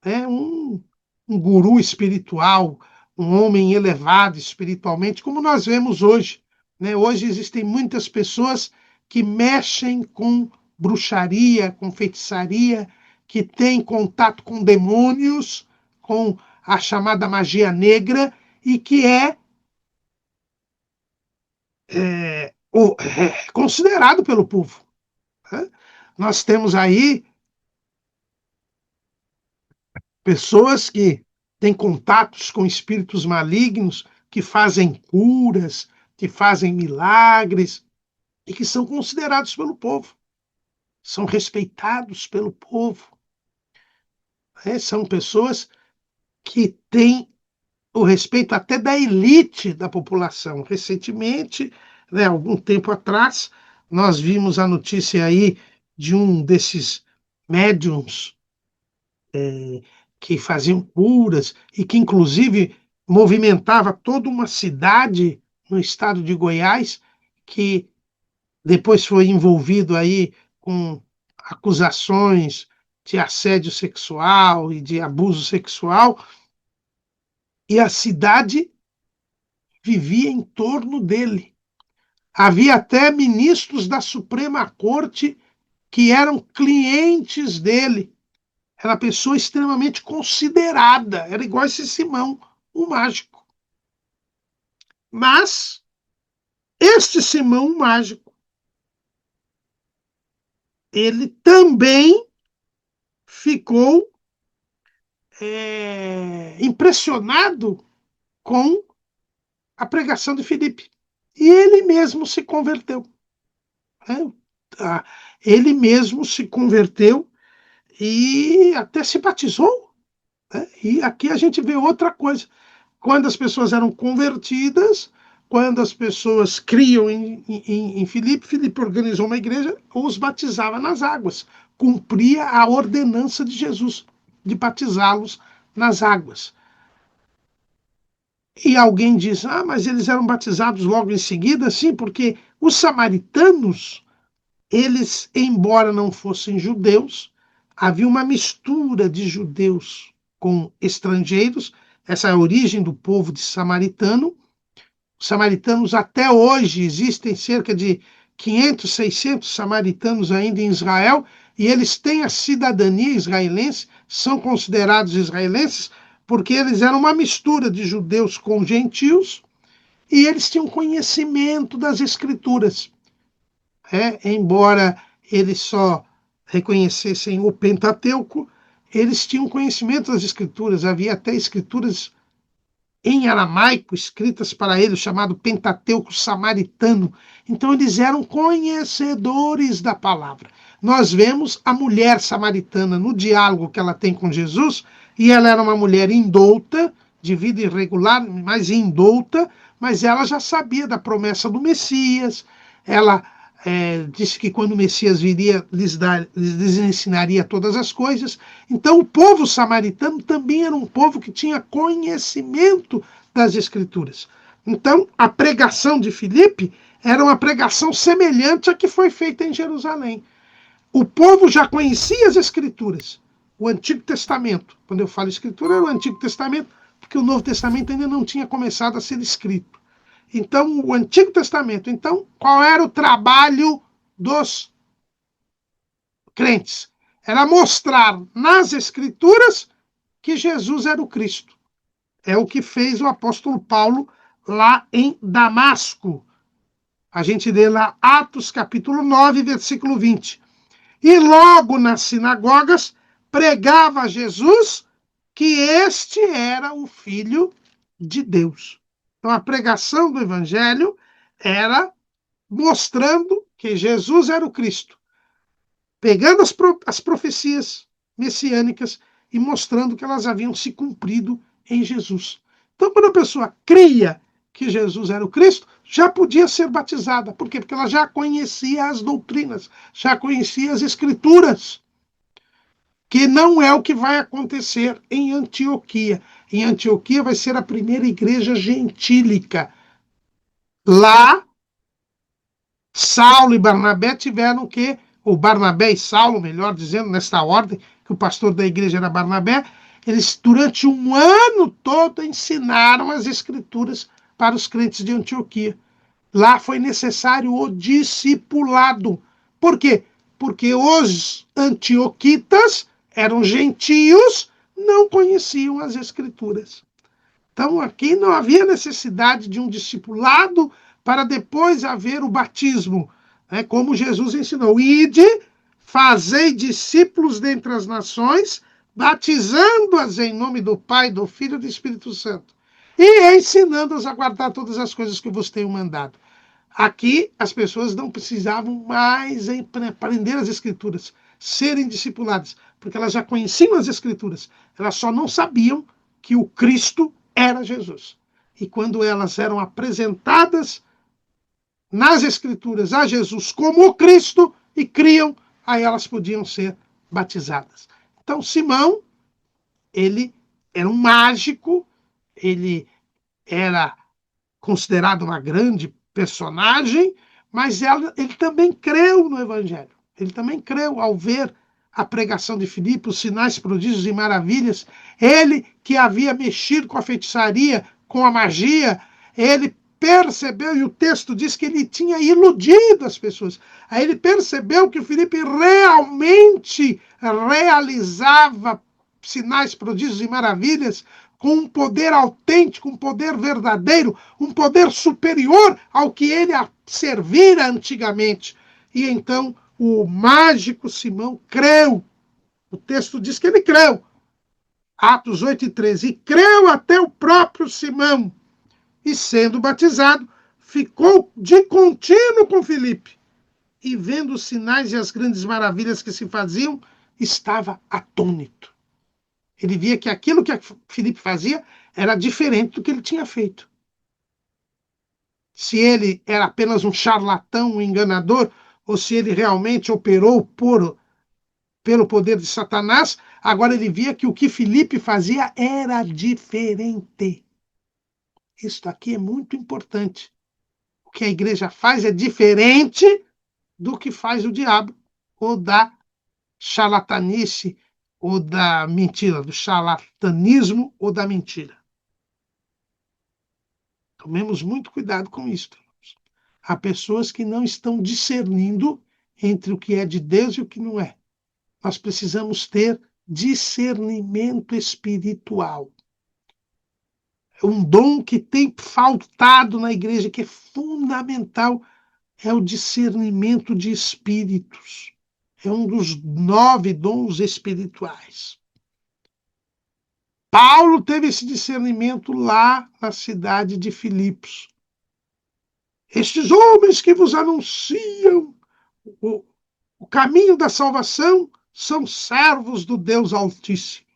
né? Um guru espiritual, um homem elevado espiritualmente, como nós vemos hoje, né? Hoje existem muitas pessoas que mexem com bruxaria, com feitiçaria, que têm contato com demônios, com a chamada magia negra, e que é considerado pelo povo, né? Nós temos aí pessoas que têm contatos com espíritos malignos, que fazem curas, que fazem milagres, e que são considerados pelo povo, são respeitados pelo povo, né? São pessoas que têm o respeito até da elite da população. Recentemente, né, algum tempo atrás, nós vimos a notícia aí de um desses médiums que faziam curas e que, inclusive, movimentava toda uma cidade no estado de Goiás, que depois foi envolvido aí com acusações de assédio sexual e de abuso sexual, e a cidade vivia em torno dele. Havia até ministros da Suprema Corte que eram clientes dele. Era uma pessoa extremamente considerada. Era igual esse Simão, o mágico. Mas este Simão, o mágico, ele também ficou impressionado com a pregação de Filipe. E ele mesmo se converteu. Né? Ele mesmo se converteu e até se batizou. Né? E aqui a gente vê outra coisa. Quando as pessoas eram convertidas, quando as pessoas criam em Filipe, Filipe organizou uma igreja, os batizava nas águas. Cumpria a ordenança de Jesus, de batizá-los nas águas. E alguém diz, mas eles eram batizados logo em seguida? Sim, porque os samaritanos, eles, embora não fossem judeus, havia uma mistura de judeus com estrangeiros. Essa é a origem do povo de samaritano. Os samaritanos até hoje, existem cerca de 500, 600 samaritanos ainda em Israel, e eles têm a cidadania israelense, são considerados israelenses, porque eles eram uma mistura de judeus com gentios, e eles tinham conhecimento das escrituras. Embora eles só reconhecessem o Pentateuco, eles tinham conhecimento das escrituras. Havia até escrituras em aramaico escritas para eles, chamado Pentateuco Samaritano. Então eles eram conhecedores da palavra. Nós vemos a mulher samaritana no diálogo que ela tem com Jesus, e ela era uma mulher indouta, de vida irregular, mas indouta, mas ela já sabia da promessa do Messias. Ela disse que quando o Messias viria, lhes ensinaria todas as coisas. Então o povo samaritano também era um povo que tinha conhecimento das Escrituras. Então, a pregação de Filipe era uma pregação semelhante à que foi feita em Jerusalém. O povo já conhecia as Escrituras, o Antigo Testamento. Quando eu falo Escritura, era o Antigo Testamento, porque o Novo Testamento ainda não tinha começado a ser escrito. Então, o Antigo Testamento. Então, qual era o trabalho dos crentes? Era mostrar nas Escrituras que Jesus era o Cristo. É o que fez o apóstolo Paulo lá em Damasco. A gente lê lá Atos capítulo 9, versículo 20. E logo nas sinagogas pregava Jesus que este era o Filho de Deus. Então a pregação do Evangelho era mostrando que Jesus era o Cristo, pegando as profecias messiânicas e mostrando que elas haviam se cumprido em Jesus. Então, quando a pessoa cria que Jesus era o Cristo, já podia ser batizada. Por quê? Porque ela já conhecia as doutrinas, já conhecia as Escrituras, que não é o que vai acontecer em Antioquia. Em Antioquia vai ser a primeira igreja gentílica. Lá, Saulo e Barnabé tiveram que, ou Barnabé e Saulo, melhor dizendo, nesta ordem, que o pastor da igreja era Barnabé, eles durante um ano todo ensinaram as escrituras para os crentes de Antioquia. Lá foi necessário o discipulado. Por quê? Porque os antioquitas eram gentios, não conheciam as escrituras. Então aqui não havia necessidade de um discipulado para depois haver o batismo, né? Como Jesus ensinou: ide, fazei discípulos dentre as nações, batizando-as em nome do Pai, do Filho e do Espírito Santo, e ensinando-as a guardar todas as coisas que eu vos tenho mandado. Aqui as pessoas não precisavam mais aprender as Escrituras, serem discipuladas, porque elas já conheciam as Escrituras, elas só não sabiam que o Cristo era Jesus. E quando elas eram apresentadas nas Escrituras a Jesus como o Cristo e criam, aí elas podiam ser batizadas. Então Simão, ele era um mágico, ele era considerado uma grande personagem, mas ele também creu no Evangelho. Ele também creu ao ver a pregação de Filipe, os sinais, prodígios e maravilhas. Ele que havia mexido com a feitiçaria, com a magia, ele percebeu, e o texto diz que ele tinha iludido as pessoas. Aí ele percebeu que o Filipe realmente realizava sinais, prodígios e maravilhas com um poder autêntico, um poder verdadeiro, um poder superior ao que ele servira antigamente. E então o mágico Simão creu. O texto diz que ele creu. Atos 8:13. E creu até o próprio Simão. E sendo batizado, ficou de contínuo com Filipe. E vendo os sinais e as grandes maravilhas que se faziam, estava atônito. Ele via que aquilo que Filipe fazia era diferente do que ele tinha feito. Se ele era apenas um charlatão, um enganador, ou se ele realmente operou pelo poder de Satanás, agora ele via que o que Filipe fazia era diferente. Isso aqui é muito importante. O que a igreja faz é diferente do que faz o diabo, ou da charlatanice, ou da mentira, do charlatanismo ou da mentira. Tomemos muito cuidado com isso. Há pessoas que não estão discernindo entre o que é de Deus e o que não é. Nós precisamos ter discernimento espiritual. É um dom que tem faltado na igreja, que é fundamental, é o discernimento de espíritos. É um dos 9 dons espirituais. Paulo teve esse discernimento lá na cidade de Filipos. Estes homens que vos anunciam o caminho da salvação são servos do Deus Altíssimo.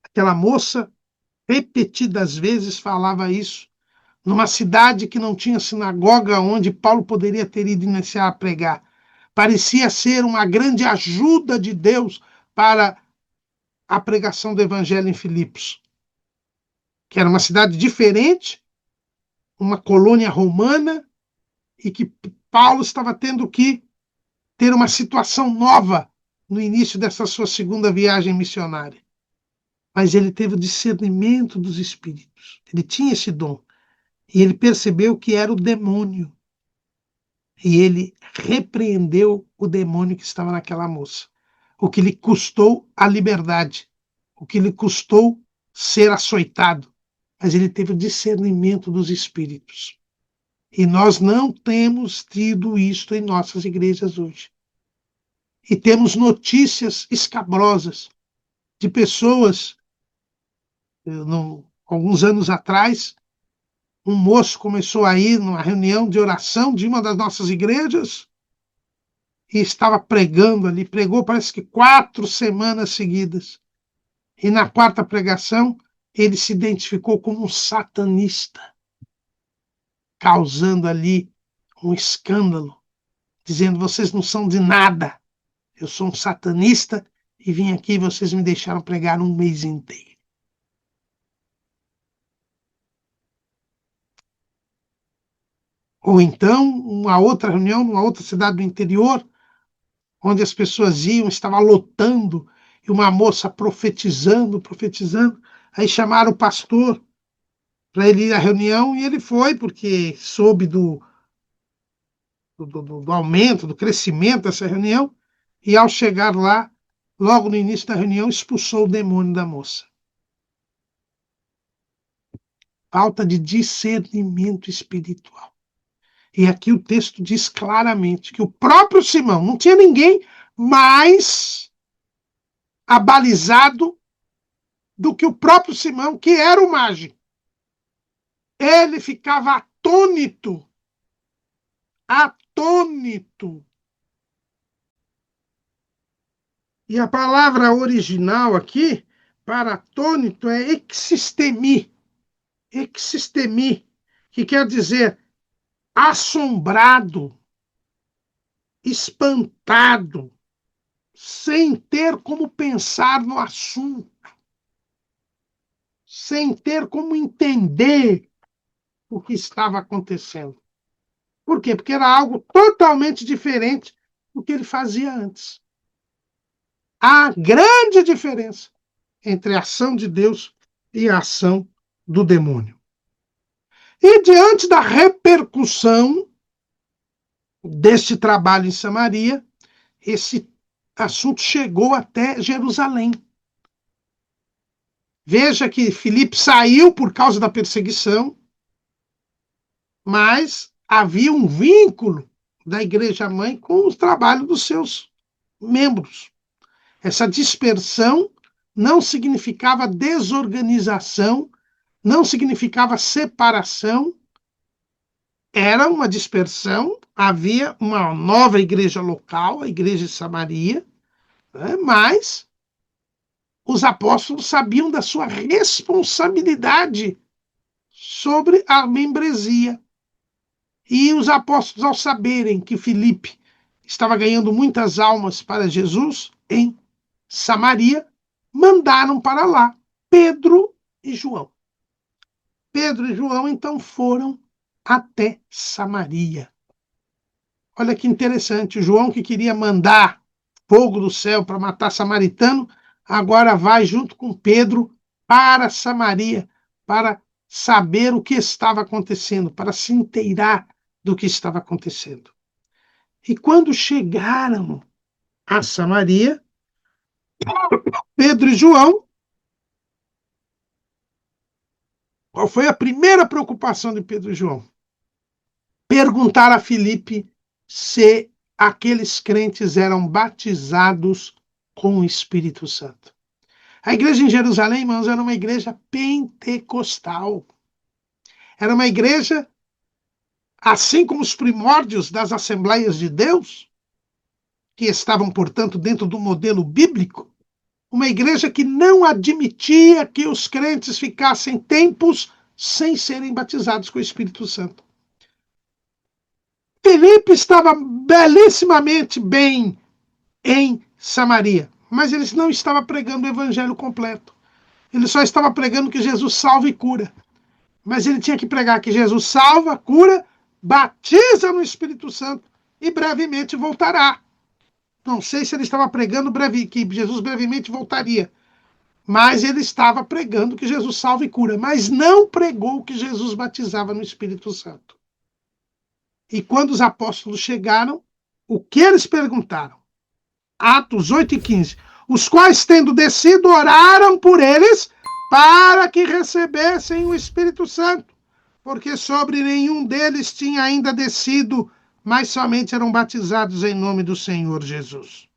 Aquela moça, repetidas vezes, falava isso, numa cidade que não tinha sinagoga onde Paulo poderia ter ido iniciar a pregar. Parecia ser uma grande ajuda de Deus para a pregação do evangelho em Filipos. que era uma cidade diferente, uma colônia romana, e que Paulo estava tendo que ter uma situação nova no início dessa sua segunda viagem missionária. Mas ele teve o discernimento dos espíritos. Ele tinha esse dom. E ele percebeu que era o demônio. E ele repreendeu o demônio que estava naquela moça. O que lhe custou a liberdade. O que lhe custou ser açoitado. Mas ele teve o discernimento dos espíritos. E nós não temos tido isto em nossas igrejas hoje. E temos notícias escabrosas de pessoas, alguns anos atrás, um moço começou a ir numa reunião de oração de uma das nossas igrejas e estava pregando ali, pregou parece que 4 semanas seguidas. E na quarta pregação, ele se identificou como um satanista, causando ali um escândalo, dizendo: vocês não são de nada, eu sou um satanista e vim aqui e vocês me deixaram pregar um mês inteiro. Ou então, uma outra reunião, numa outra cidade do interior, onde as pessoas iam, estava lotando, e uma moça profetizando, profetizando. Aí chamaram o pastor para ele ir à reunião, e ele foi, porque soube do aumento, do crescimento dessa reunião, e ao chegar lá, logo no início da reunião, expulsou o demônio da moça. Falta de discernimento espiritual. E aqui o texto diz claramente que o próprio Simão, não tinha ninguém mais abalizado do que o próprio Simão, que era o mágico. Ele ficava atônito. Atônito. E a palavra original aqui, para atônito, é existemi. Existemi, que quer dizer assombrado, espantado, sem ter como pensar no assunto, sem ter como entender o que estava acontecendo. Por quê? Porque era algo totalmente diferente do que ele fazia antes. Há grande diferença entre a ação de Deus e a ação do demônio. E diante da repercussão deste trabalho em Samaria, esse assunto chegou até Jerusalém. Veja que Filipe saiu por causa da perseguição, mas havia um vínculo da igreja-mãe com o trabalho dos seus membros. Essa dispersão não significava desorganização, não significava separação, era uma dispersão, havia uma nova igreja local, a igreja de Samaria, né, mas os apóstolos sabiam da sua responsabilidade sobre a membresia. E os apóstolos, ao saberem que Filipe estava ganhando muitas almas para Jesus em Samaria, mandaram para lá Pedro e João. Pedro e João, então, foram até Samaria. Olha que interessante, João, que queria mandar fogo do céu para matar samaritano, agora vai junto com Pedro para Samaria, para saber o que estava acontecendo, para se inteirar do que estava acontecendo. E quando chegaram a Samaria, Pedro e João, qual foi a primeira preocupação de Pedro e João? Perguntar a Filipe se aqueles crentes eram batizados com o Espírito Santo. A igreja em Jerusalém, irmãos, era uma igreja pentecostal. Era uma igreja, assim como os primórdios das Assembleias de Deus, que estavam, portanto, dentro do modelo bíblico, uma igreja que não admitia que os crentes ficassem tempos sem serem batizados com o Espírito Santo. Filipe estava belíssimamente bem em Samaria, mas ele não estava pregando o evangelho completo. Ele só estava pregando que Jesus salva e cura. Mas ele tinha que pregar que Jesus salva, cura, batiza no Espírito Santo e brevemente voltará. Não sei se ele estava pregando que Jesus brevemente voltaria, mas ele estava pregando que Jesus salva e cura, mas não pregou que Jesus batizava no Espírito Santo. E quando os apóstolos chegaram, o que eles perguntaram? Atos 8:15. Os quais, tendo descido, oraram por eles para que recebessem o Espírito Santo, porque sobre nenhum deles tinha ainda descido, mas somente eram batizados em nome do Senhor Jesus.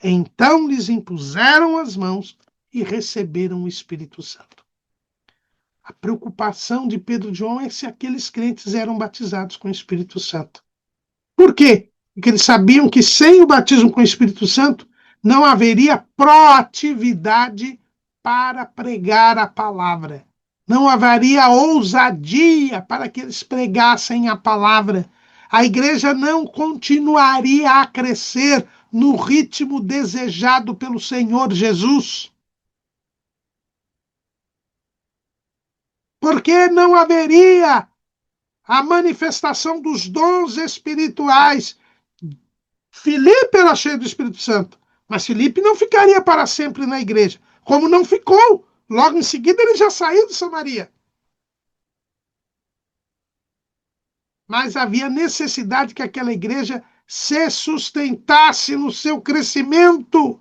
Então lhes impuseram as mãos e receberam o Espírito Santo. A preocupação de Pedro e João é se aqueles crentes eram batizados com o Espírito Santo. Por quê? Porque eles sabiam que sem o batismo com o Espírito Santo não haveria proatividade para pregar a palavra. Não haveria ousadia para que eles pregassem a palavra. A igreja não continuaria a crescer no ritmo desejado pelo Senhor Jesus. Porque não haveria a manifestação dos dons espirituais. Filipe era cheio do Espírito Santo, mas Filipe não ficaria para sempre na igreja, como não ficou. Logo em seguida ele já saiu de Samaria. Mas havia necessidade que aquela igreja se sustentasse no seu crescimento.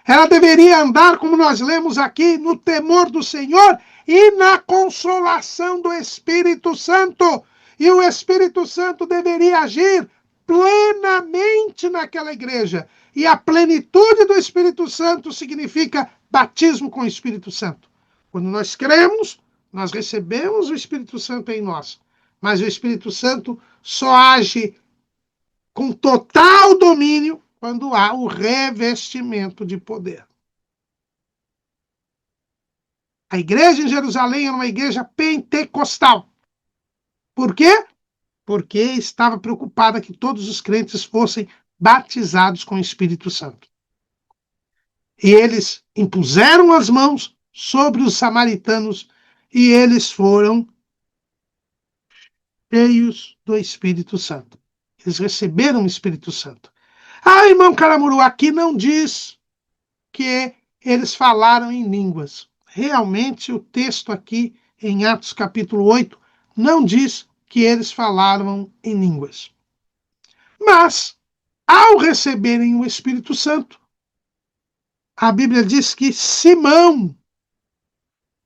Ela deveria andar, como nós lemos aqui, no temor do Senhor e na consolação do Espírito Santo. E o Espírito Santo deveria agir plenamente naquela igreja. E a plenitude do Espírito Santo significa batismo com o Espírito Santo. Quando nós cremos, nós recebemos o Espírito Santo em nós. Mas o Espírito Santo só age com total domínio quando há o revestimento de poder. A igreja em Jerusalém era uma igreja pentecostal. Por quê? Porque estava preocupada que todos os crentes fossem batizados com o Espírito Santo. E eles impuseram as mãos sobre os samaritanos e eles foram cheios do Espírito Santo. Eles receberam o Espírito Santo. Ah, irmão Caramuru, aqui não diz que eles falaram em línguas. Realmente, o texto aqui, em Atos capítulo 8, não diz que eles falaram em línguas. Mas, ao receberem o Espírito Santo, a Bíblia diz que Simão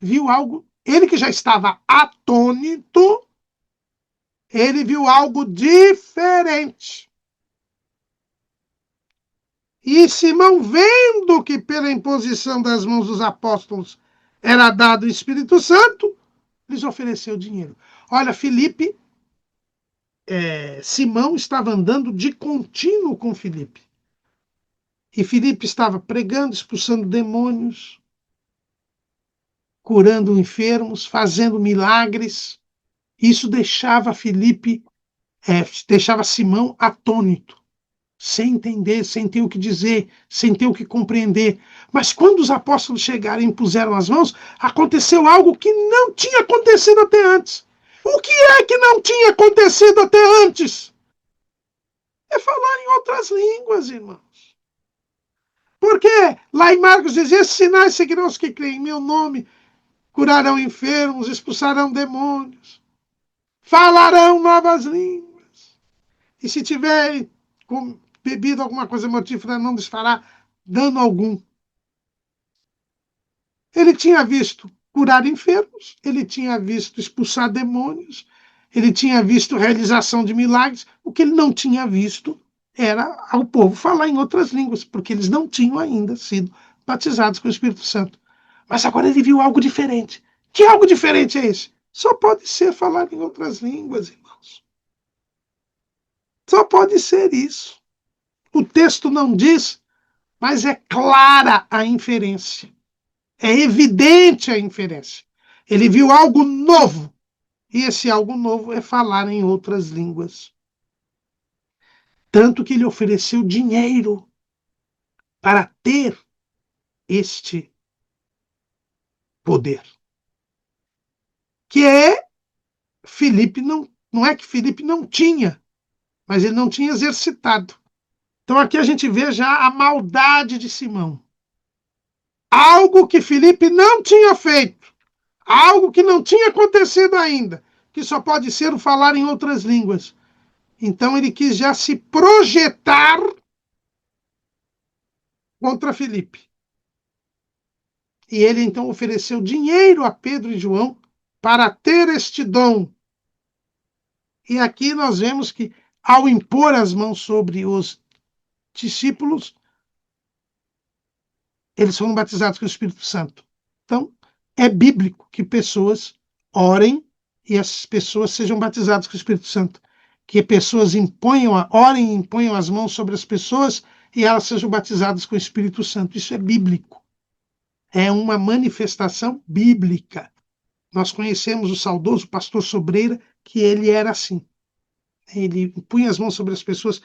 viu algo, ele que já estava atônito, ele viu algo diferente. E Simão, vendo que pela imposição das mãos dos apóstolos era dado o Espírito Santo, lhes ofereceu dinheiro. Olha, Simão estava andando de contínuo com Filipe. E Filipe estava pregando, expulsando demônios, curando enfermos, fazendo milagres. Isso deixava deixava Simão atônito, sem entender, sem ter o que dizer, sem ter o que compreender. Mas quando os apóstolos chegaram e impuseram as mãos, aconteceu algo que não tinha acontecido até antes. O que é que não tinha acontecido até antes? É falar em outras línguas, irmãos. Porque lá em Marcos diz, esses sinais seguirão os que creem em meu nome, curarão enfermos, expulsarão demônios, falarão novas línguas. E se tiver bebido alguma coisa mortífera, não lhes fará dano algum. Ele tinha visto curar enfermos, ele tinha visto expulsar demônios, ele tinha visto realização de milagres. O que ele não tinha visto era o povo falar em outras línguas, porque eles não tinham ainda sido batizados com o Espírito Santo. Mas agora ele viu algo diferente. Que algo diferente é esse? Só pode ser falar em outras línguas, irmãos. Só pode ser isso. O texto não diz, mas é clara a inferência. É evidente a inferência. Ele viu algo novo. E esse algo novo é falar em outras línguas. Tanto que ele ofereceu dinheiro para ter este poder. Que é Filipe não é que Filipe não tinha, mas ele não tinha exercitado. Então aqui a gente vê já a maldade de Simão. Algo que Filipe não tinha feito, algo que não tinha acontecido ainda, que só pode ser o falar em outras línguas. Então ele quis já se projetar contra Filipe. E ele então ofereceu dinheiro a Pedro e João para ter este dom. E aqui nós vemos que, ao impor as mãos sobre os discípulos, eles foram batizados com o Espírito Santo. Então, é bíblico que pessoas orem e essas pessoas sejam batizadas com o Espírito Santo. Que pessoas orem e imponham as mãos sobre as pessoas e elas sejam batizadas com o Espírito Santo. Isso é bíblico. É uma manifestação bíblica. Nós conhecemos o saudoso pastor Sobreira, que ele era assim. Ele punha as mãos sobre as pessoas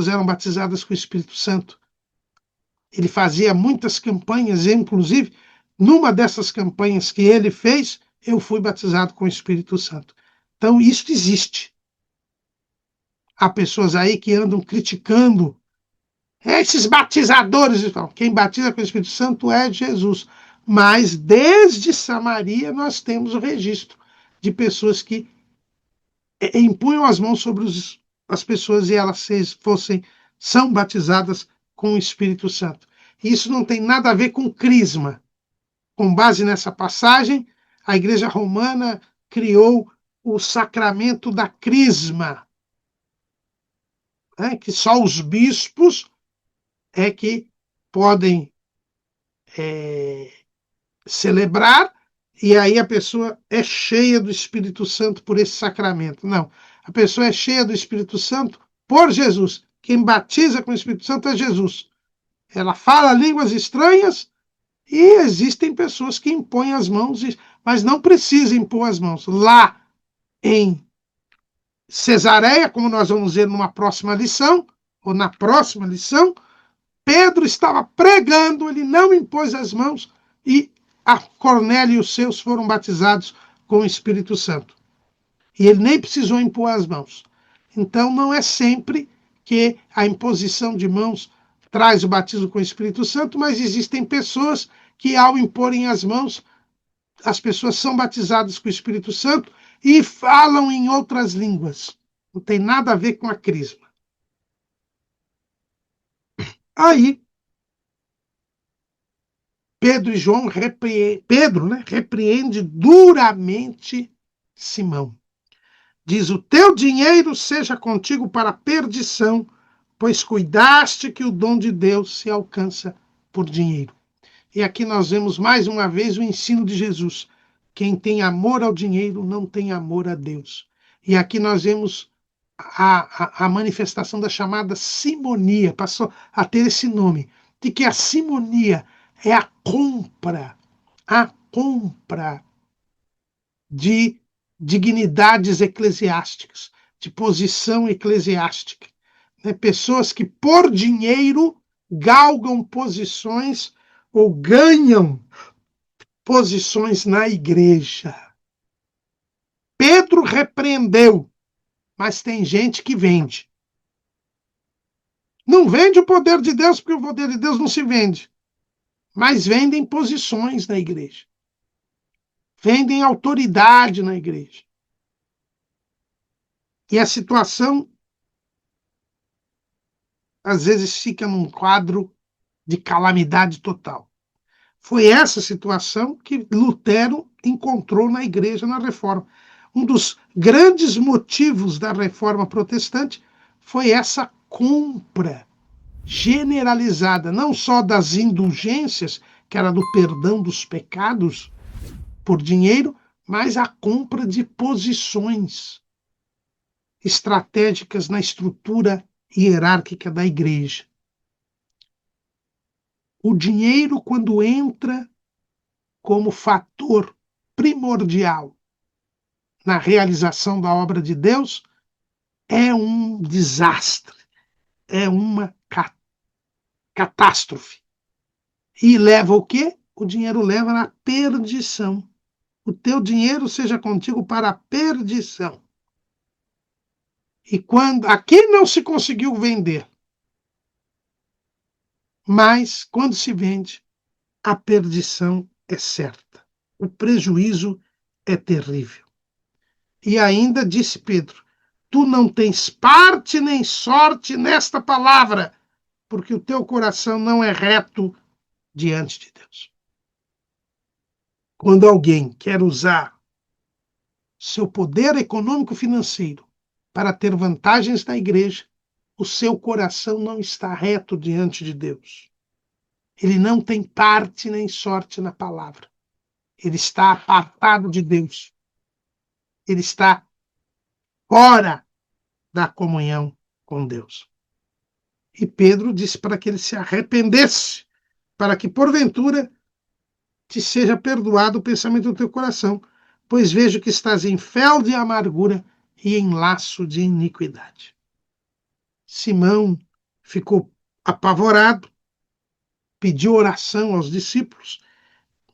eram batizadas com o Espírito Santo. Ele fazia muitas campanhas, inclusive, numa dessas campanhas que ele fez, eu fui batizado com o Espírito Santo. Então, isso existe. Há pessoas aí que andam criticando esses batizadores. Quem batiza com o Espírito Santo é Jesus. Mas, desde Samaria, nós temos o registro de pessoas que impunham as mãos sobre as pessoas e elas são batizadas com o Espírito Santo. Isso não tem nada a ver com crisma. Com base nessa passagem, a Igreja Romana criou o sacramento da crisma, né, que só os bispos é que podem celebrar, e aí a pessoa é cheia do Espírito Santo por esse sacramento. Não, a pessoa é cheia do Espírito Santo por Jesus. Quem batiza com o Espírito Santo é Jesus. Ela fala línguas estranhas e existem pessoas que impõem as mãos, mas não precisa impor as mãos. Lá em Cesareia, como nós vamos ver numa próxima lição, ou na próxima lição, Pedro estava pregando, ele não impôs as mãos e a Cornélio e os seus foram batizados com o Espírito Santo. E ele nem precisou impor as mãos. Então, não é sempre que a imposição de mãos traz o batismo com o Espírito Santo, mas existem pessoas que, ao imporem as mãos, as pessoas são batizadas com o Espírito Santo e falam em outras línguas. Não tem nada a ver com a crisma. Aí, Pedro e João repreende duramente Simão. Diz: o teu dinheiro seja contigo para a perdição, pois cuidaste que o dom de Deus se alcança por dinheiro. E aqui nós vemos mais uma vez o ensino de Jesus. Quem tem amor ao dinheiro não tem amor a Deus. E aqui nós vemos a manifestação da chamada simonia, passou a ter esse nome, de que a simonia é a compra de dignidades eclesiásticas, de posição eclesiástica. Né? Pessoas que, por dinheiro, galgam posições ou ganham posições na igreja. Pedro repreendeu, mas tem gente que vende. Não vende o poder de Deus, porque o poder de Deus não se vende. Mas vendem posições na igreja. Vendem autoridade na igreja. E a situação, às vezes, fica num quadro de calamidade total. Foi essa situação que Lutero encontrou na igreja na Reforma. Um dos grandes motivos da Reforma Protestante foi essa compra generalizada, não só das indulgências, que era do perdão dos pecados por dinheiro, mas a compra de posições estratégicas na estrutura hierárquica da igreja. O dinheiro, quando entra como fator primordial na realização da obra de Deus, é um desastre, é uma catástrofe. E leva o quê? o dinheiro leva à perdição. O teu dinheiro seja contigo para a perdição. E quando aqui não se conseguiu vender, mas quando se vende, a perdição é certa. O prejuízo é terrível. E ainda disse Pedro: tu não tens parte nem sorte nesta palavra, porque o teu coração não é reto diante de Deus. Quando alguém quer usar seu poder econômico-financeiro para ter vantagens na igreja, o seu coração não está reto diante de Deus. Ele não tem parte nem sorte na palavra. Ele está apartado de Deus. Ele está fora da comunhão com Deus. E Pedro disse para que ele se arrependesse, para que, porventura, te seja perdoado o pensamento do teu coração, pois vejo que estás em fel de amargura e em laço de iniquidade. Simão ficou apavorado, pediu oração aos discípulos,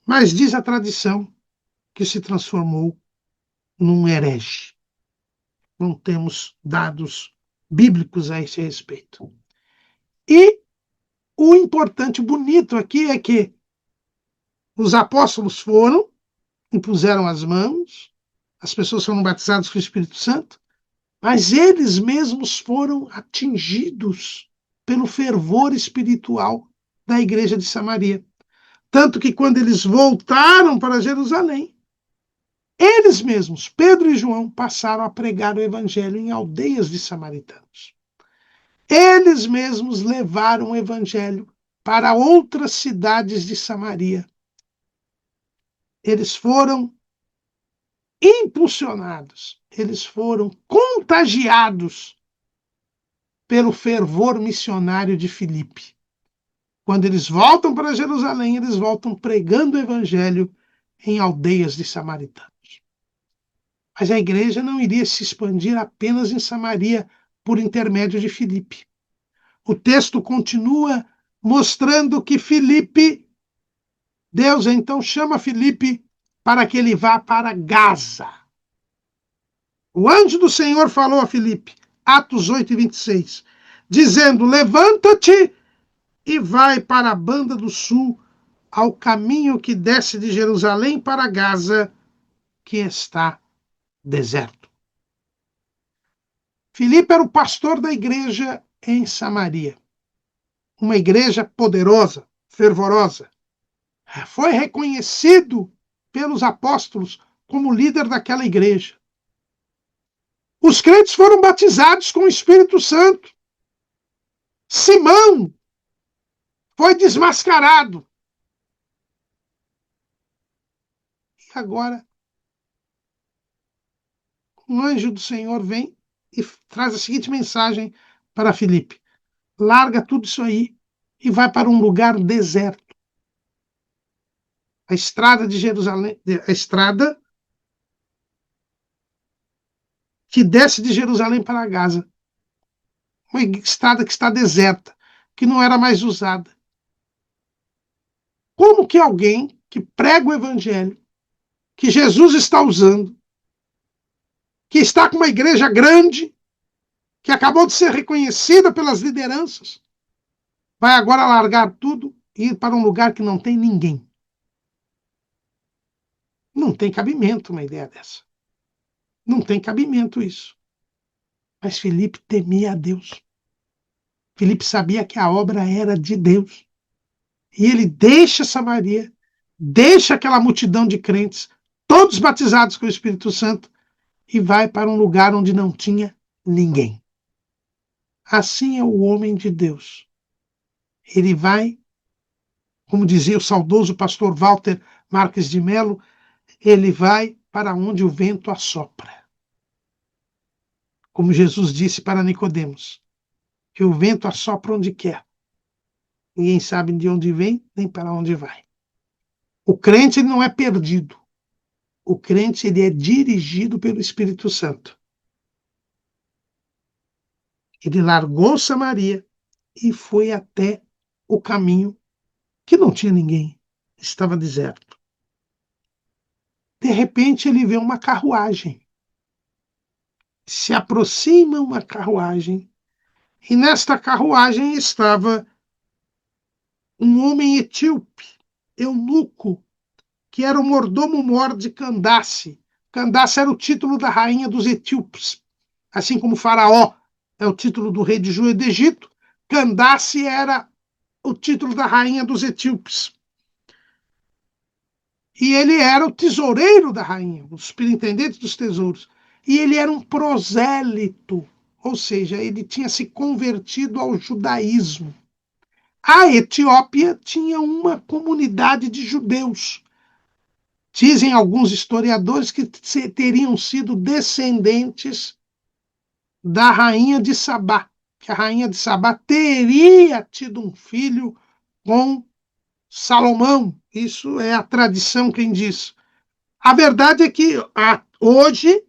mas diz a tradição que se transformou num herege. Não temos dados bíblicos a esse respeito. E o importante, o bonito aqui é que os apóstolos foram, impuseram as mãos, as pessoas foram batizadas com o Espírito Santo, mas eles mesmos foram atingidos pelo fervor espiritual da igreja de Samaria. Tanto que quando eles voltaram para Jerusalém, eles mesmos, Pedro e João, passaram a pregar o evangelho em aldeias de samaritanos. Eles mesmos levaram o evangelho para outras cidades de Samaria. Eles foram impulsionados, eles foram contagiados pelo fervor missionário de Filipe. Quando eles voltam para Jerusalém, eles voltam pregando o evangelho em aldeias de samaritanos. Mas a igreja não iria se expandir apenas em Samaria por intermédio de Filipe. O texto continua mostrando que Filipe, Deus então chama Filipe para que ele vá para Gaza. O anjo do Senhor falou a Filipe, Atos 8:26, dizendo: levanta-te e vai para a banda do sul, ao caminho que desce de Jerusalém para Gaza, que está deserto. Filipe era o pastor da igreja em Samaria. Uma igreja poderosa, fervorosa. Foi reconhecido pelos apóstolos como líder daquela igreja. Os crentes foram batizados com o Espírito Santo. Simão foi desmascarado. E agora, um anjo do Senhor vem e traz a seguinte mensagem para Filipe: larga tudo isso aí e vai para um lugar deserto. A estrada de Jerusalém, a estrada que desce de Jerusalém para Gaza. Uma estrada que está deserta, que não era mais usada. Como que alguém que prega o evangelho, que Jesus está usando, que está com uma igreja grande, que acabou de ser reconhecida pelas lideranças, vai agora largar tudo e ir para um lugar que não tem ninguém? Não tem cabimento uma ideia dessa. Não tem cabimento isso. Mas Filipe temia a Deus. Filipe sabia que a obra era de Deus. E ele deixa Samaria, deixa aquela multidão de crentes, todos batizados com o Espírito Santo, e vai para um lugar onde não tinha ninguém. Assim é o homem de Deus. Ele vai, como dizia o saudoso pastor Walter Marques de Mello, ele vai para onde o vento assopra. Como Jesus disse para Nicodemos, que o vento assopra onde quer. Ninguém sabe de onde vem, nem para onde vai. O crente ele não é perdido. O crente ele é dirigido pelo Espírito Santo. Ele largou Samaria e foi até o caminho que não tinha ninguém. estava deserto. De repente, ele vê uma carruagem. Se aproxima uma carruagem, e nesta carruagem estava um homem etíope, eunuco, que era o mordomo-mor de Candace. Candace era o título da rainha dos etíopes, assim como Faraó é o título do rei de Juda do Egito, Candace era o título da rainha dos etíopes. E ele era o tesoureiro da rainha, o superintendente dos tesouros. E ele era um prosélito, ou seja, ele tinha se convertido ao judaísmo. A Etiópia tinha uma comunidade de judeus. Dizem alguns historiadores que teriam sido descendentes da rainha de Sabá, que a rainha de Sabá teria tido um filho com Salomão. Isso é a tradição quem diz. A verdade é que hoje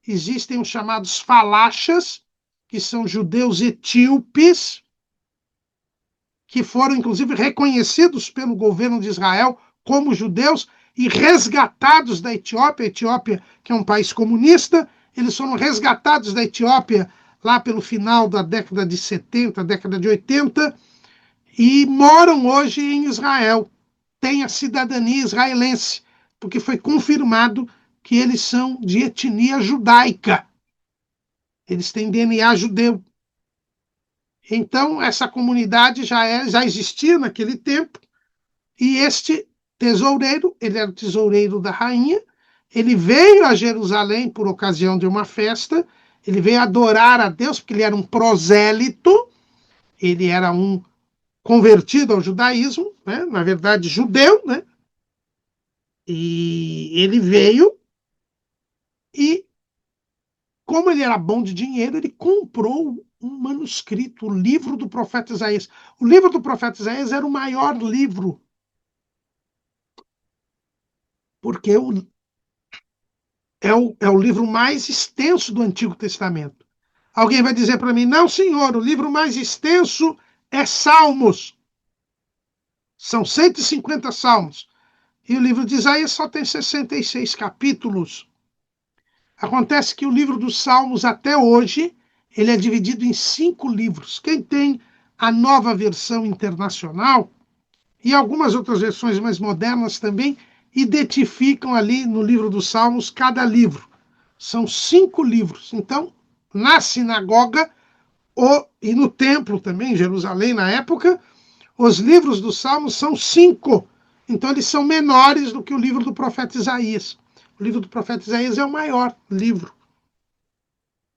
existem os chamados falachas, que são judeus etíopes, que foram inclusive reconhecidos pelo governo de Israel como judeus e resgatados da Etiópia. A Etiópia, que é um país comunista, eles foram resgatados da Etiópia lá pelo final da década de 70, década de 80, e moram hoje em Israel. Têm a cidadania israelense, porque foi confirmado que eles são de etnia judaica. Eles têm DNA judeu. Então, essa comunidade já existia naquele tempo, e este tesoureiro, ele era o tesoureiro da rainha, ele veio a Jerusalém por ocasião de uma festa, ele veio adorar a Deus, porque ele era um prosélito, ele era um convertido ao judaísmo, né? Na verdade, judeu, né? E ele veio e, como ele era bom de dinheiro, ele comprou um manuscrito, o livro do profeta Isaías. O livro do profeta Isaías era o maior livro, porque é o livro mais extenso do Antigo Testamento. Alguém vai dizer para mim, não, senhor, o livro mais extenso é Salmos. São 150 salmos. E o livro de Isaías só tem 66 capítulos. Acontece que o livro dos Salmos, até hoje, ele é dividido em 5 livros. Quem tem a nova versão internacional e algumas outras versões mais modernas também identificam ali no livro dos Salmos cada livro. São 5 livros. Então, na sinagoga e no templo também, em Jerusalém, na época, os livros dos Salmos são 5. Então, eles são menores do que o livro do profeta Isaías. O livro do profeta Isaías é o maior livro.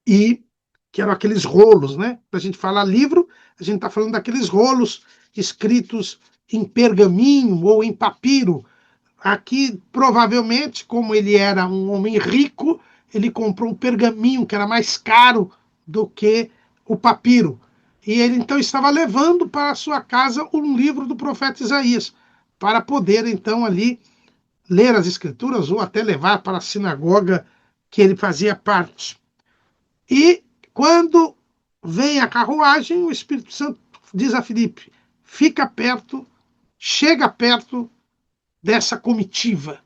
E que eram aqueles rolos, né? Para a gente falar livro, a gente está falando daqueles rolos escritos em pergaminho ou em papiro. Aqui, provavelmente, como ele era um homem rico, ele comprou um pergaminho que era mais caro do que o papiro. E ele então estava levando para a sua casa um livro do profeta Isaías, para poder então ali ler as escrituras ou até levar para a sinagoga que ele fazia parte. E quando vem a carruagem, o Espírito Santo diz a Filipe, fica perto, chega perto dessa comitiva.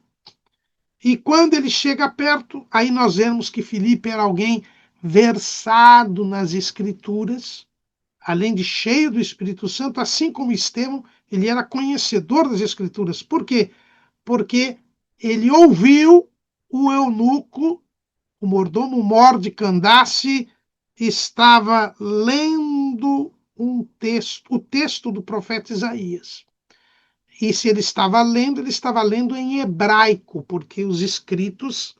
E quando ele chega perto, aí nós vemos que Filipe era alguém versado nas Escrituras, além de cheio do Espírito Santo, assim como Estevão, ele era conhecedor das Escrituras. Por quê? Porque ele ouviu o eunuco, o mordomo-mor de Candace, estava lendo o texto do profeta Isaías. E se ele estava lendo em hebraico, porque as escrituras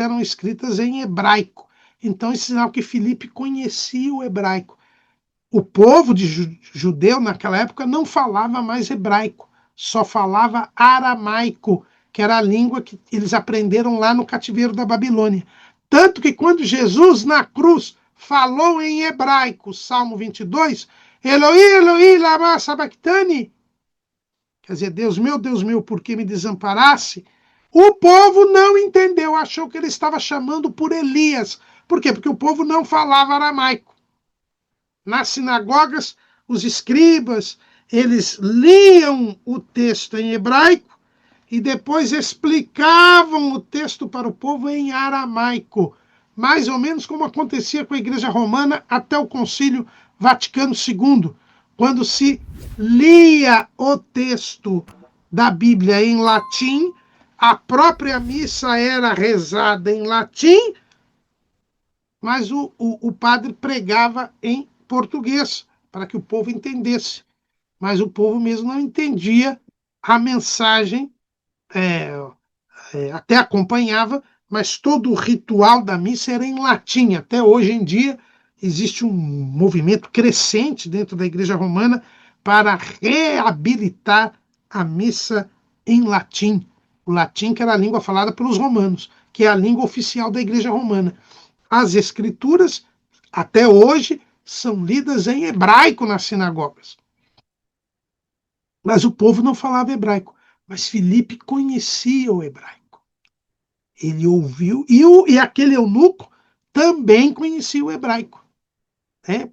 eram escritas em hebraico. Então, isso é sinal que Filipe conhecia o hebraico. O povo judeu, naquela época, não falava mais hebraico, só falava aramaico, que era a língua que eles aprenderam lá no cativeiro da Babilônia. Tanto que quando Jesus, na cruz, falou em hebraico, Salmo 22, Eloi, Eloi, lama sabachthani, quer dizer, Deus meu, por que me desamparasse? O povo não entendeu, achou que ele estava chamando por Elias. Por quê? Porque o povo não falava aramaico. Nas sinagogas, os escribas eles liam o texto em hebraico e depois explicavam o texto para o povo em aramaico, mais ou menos como acontecia com a Igreja Romana até o Concílio Vaticano II, quando se lia o texto da Bíblia em latim, a própria missa era rezada em latim, mas o padre pregava em português, para que o povo entendesse. Mas o povo mesmo não entendia a mensagem, até acompanhava, mas todo o ritual da missa era em latim. Até hoje em dia existe um movimento crescente dentro da Igreja Romana para reabilitar a missa em latim. O latim, que era a língua falada pelos romanos, que é a língua oficial da Igreja Romana. As escrituras, até hoje, são lidas em hebraico nas sinagogas. Mas o povo não falava hebraico. Mas Filipe conhecia o hebraico. Ele ouviu, e aquele eunuco também conhecia o hebraico.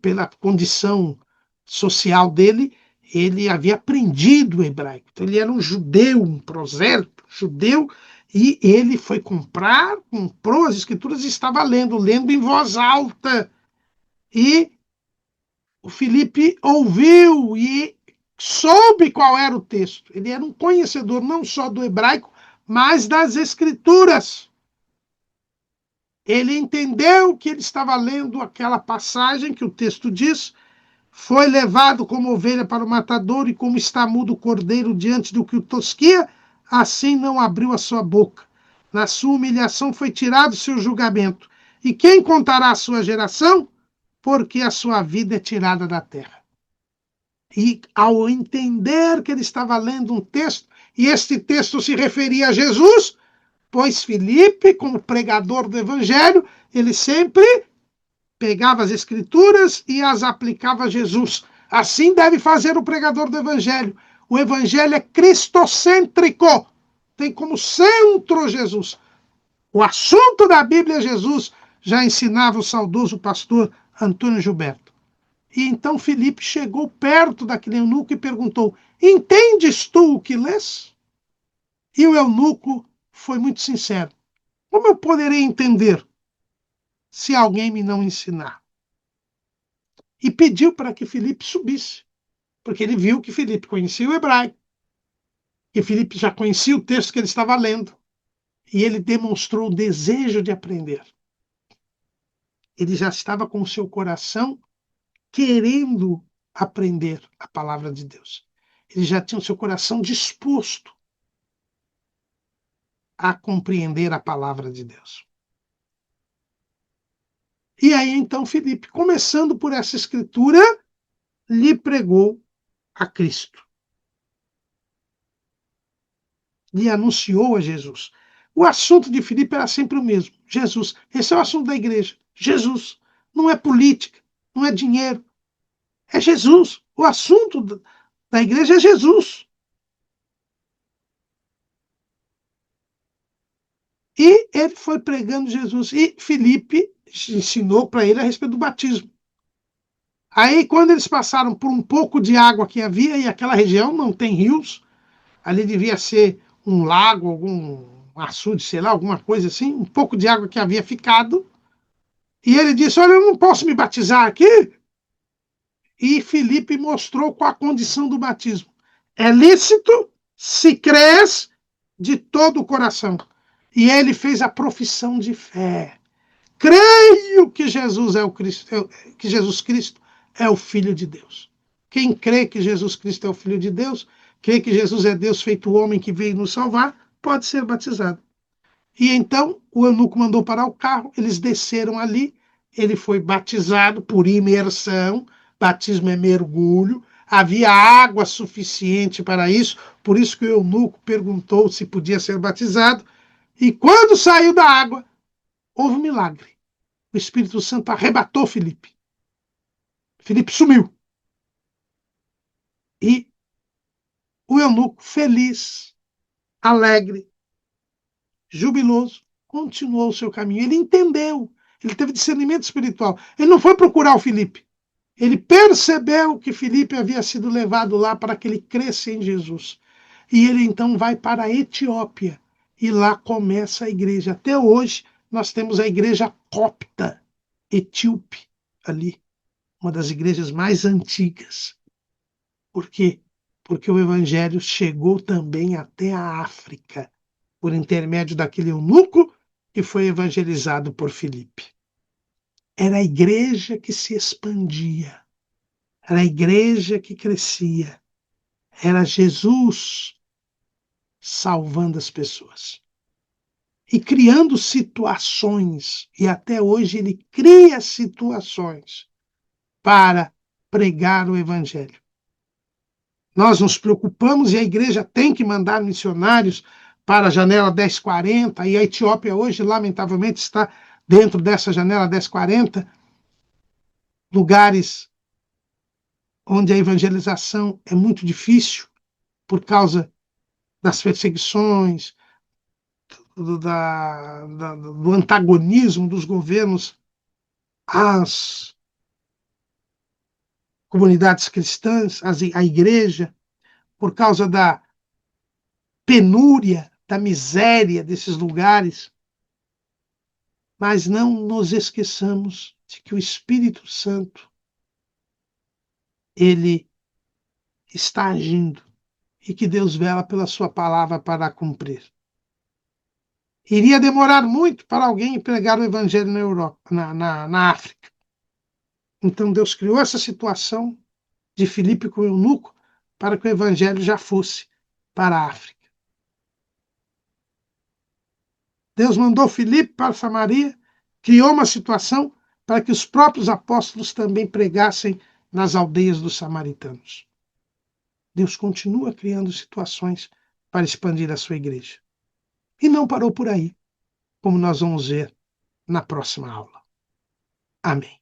Pela condição social dele, ele havia aprendido o hebraico. Então, ele era um judeu, um prosélito, judeu, e ele foi comprar, comprou as escrituras e estava lendo em voz alta. E o Filipe ouviu e soube qual era o texto. Ele era um conhecedor não só do hebraico, mas das escrituras. Ele entendeu que ele estava lendo aquela passagem que o texto diz: foi levado como ovelha para o matadouro, e como está mudo o cordeiro diante do que o tosquia, assim não abriu a sua boca. Na sua humilhação foi tirado o seu julgamento. E quem contará a sua geração? Porque a sua vida é tirada da terra. E ao entender que ele estava lendo um texto, e este texto se referia a Jesus, pois Filipe, como pregador do evangelho, ele sempre pegava as escrituras e as aplicava a Jesus. Assim deve fazer o pregador do evangelho. O evangelho é cristocêntrico, tem como centro Jesus. O assunto da Bíblia é Jesus, já ensinava o saudoso pastor Antônio Gilberto. E então Filipe chegou perto daquele eunuco e perguntou: entendes tu o que lês? E o eunuco foi muito sincero: como eu poderei entender se alguém me não ensinar? E pediu para que Filipe subisse, porque ele viu que Filipe conhecia o hebraico, que Filipe já conhecia o texto que ele estava lendo, e ele demonstrou o desejo de aprender. Ele já estava com o seu coração querendo aprender a palavra de Deus. Ele já tinha o seu coração disposto a compreender a palavra de Deus. E aí, então, Filipe, começando por essa escritura, lhe pregou a Cristo. Lhe anunciou a Jesus. O assunto de Filipe era sempre o mesmo: Jesus. Esse é o assunto da igreja. Jesus. Não é política, não é dinheiro. É Jesus. O assunto da igreja é Jesus. E ele foi pregando Jesus. E Filipe ensinou para ele a respeito do batismo. Aí, quando eles passaram por um pouco de água que havia, e aquela região não tem rios, ali devia ser um lago, algum açude, sei lá, alguma coisa assim, um pouco de água que havia ficado. E ele disse: olha, eu não posso me batizar aqui. E Filipe mostrou qual a condição do batismo. É lícito se crês de todo o coração. E ele fez a profissão de fé. Creio que Jesus é o Cristo, que Jesus Cristo é o Filho de Deus. Quem crê que Jesus Cristo é o Filho de Deus, crê que Jesus é Deus feito homem que veio nos salvar, pode ser batizado. E então o eunuco mandou parar o carro, eles desceram ali, ele foi batizado por imersão, batismo é mergulho, havia água suficiente para isso, por isso que o eunuco perguntou se podia ser batizado, e quando saiu da água, houve um milagre. O Espírito Santo arrebatou Filipe. Filipe sumiu. E o eunuco, feliz, alegre, jubiloso, continuou o seu caminho. Ele entendeu. Ele teve discernimento espiritual. Ele não foi procurar o Filipe. Ele percebeu que Filipe havia sido levado lá para que ele cresça em Jesus. E ele então vai para a Etiópia. E lá começa a igreja. Até hoje, nós temos a igreja copta etíope ali, uma das igrejas mais antigas. Por quê? Porque o evangelho chegou também até a África, por intermédio daquele eunuco que foi evangelizado por Filipe. Era a igreja que se expandia, era a igreja que crescia, era Jesus salvando as pessoas e criando situações, e até hoje ele cria situações para pregar o evangelho. Nós nos preocupamos e a igreja tem que mandar missionários para a janela 1040, e a Etiópia hoje, lamentavelmente, está dentro dessa janela 1040, lugares onde a evangelização é muito difícil por causa das perseguições, do antagonismo dos governos às comunidades cristãs, à igreja, por causa da penúria, da miséria desses lugares. Mas não nos esqueçamos de que o Espírito Santo, ele está agindo e que Deus vela pela sua palavra para a cumprir. Iria demorar muito para alguém pregar o evangelho na Europa, na África. Então Deus criou essa situação de Filipe com o eunuco para que o evangelho já fosse para a África. Deus mandou Filipe para Samaria, criou uma situação para que os próprios apóstolos também pregassem nas aldeias dos samaritanos. Deus continua criando situações para expandir a sua igreja. E não parou por aí, como nós vamos ver na próxima aula. Amém.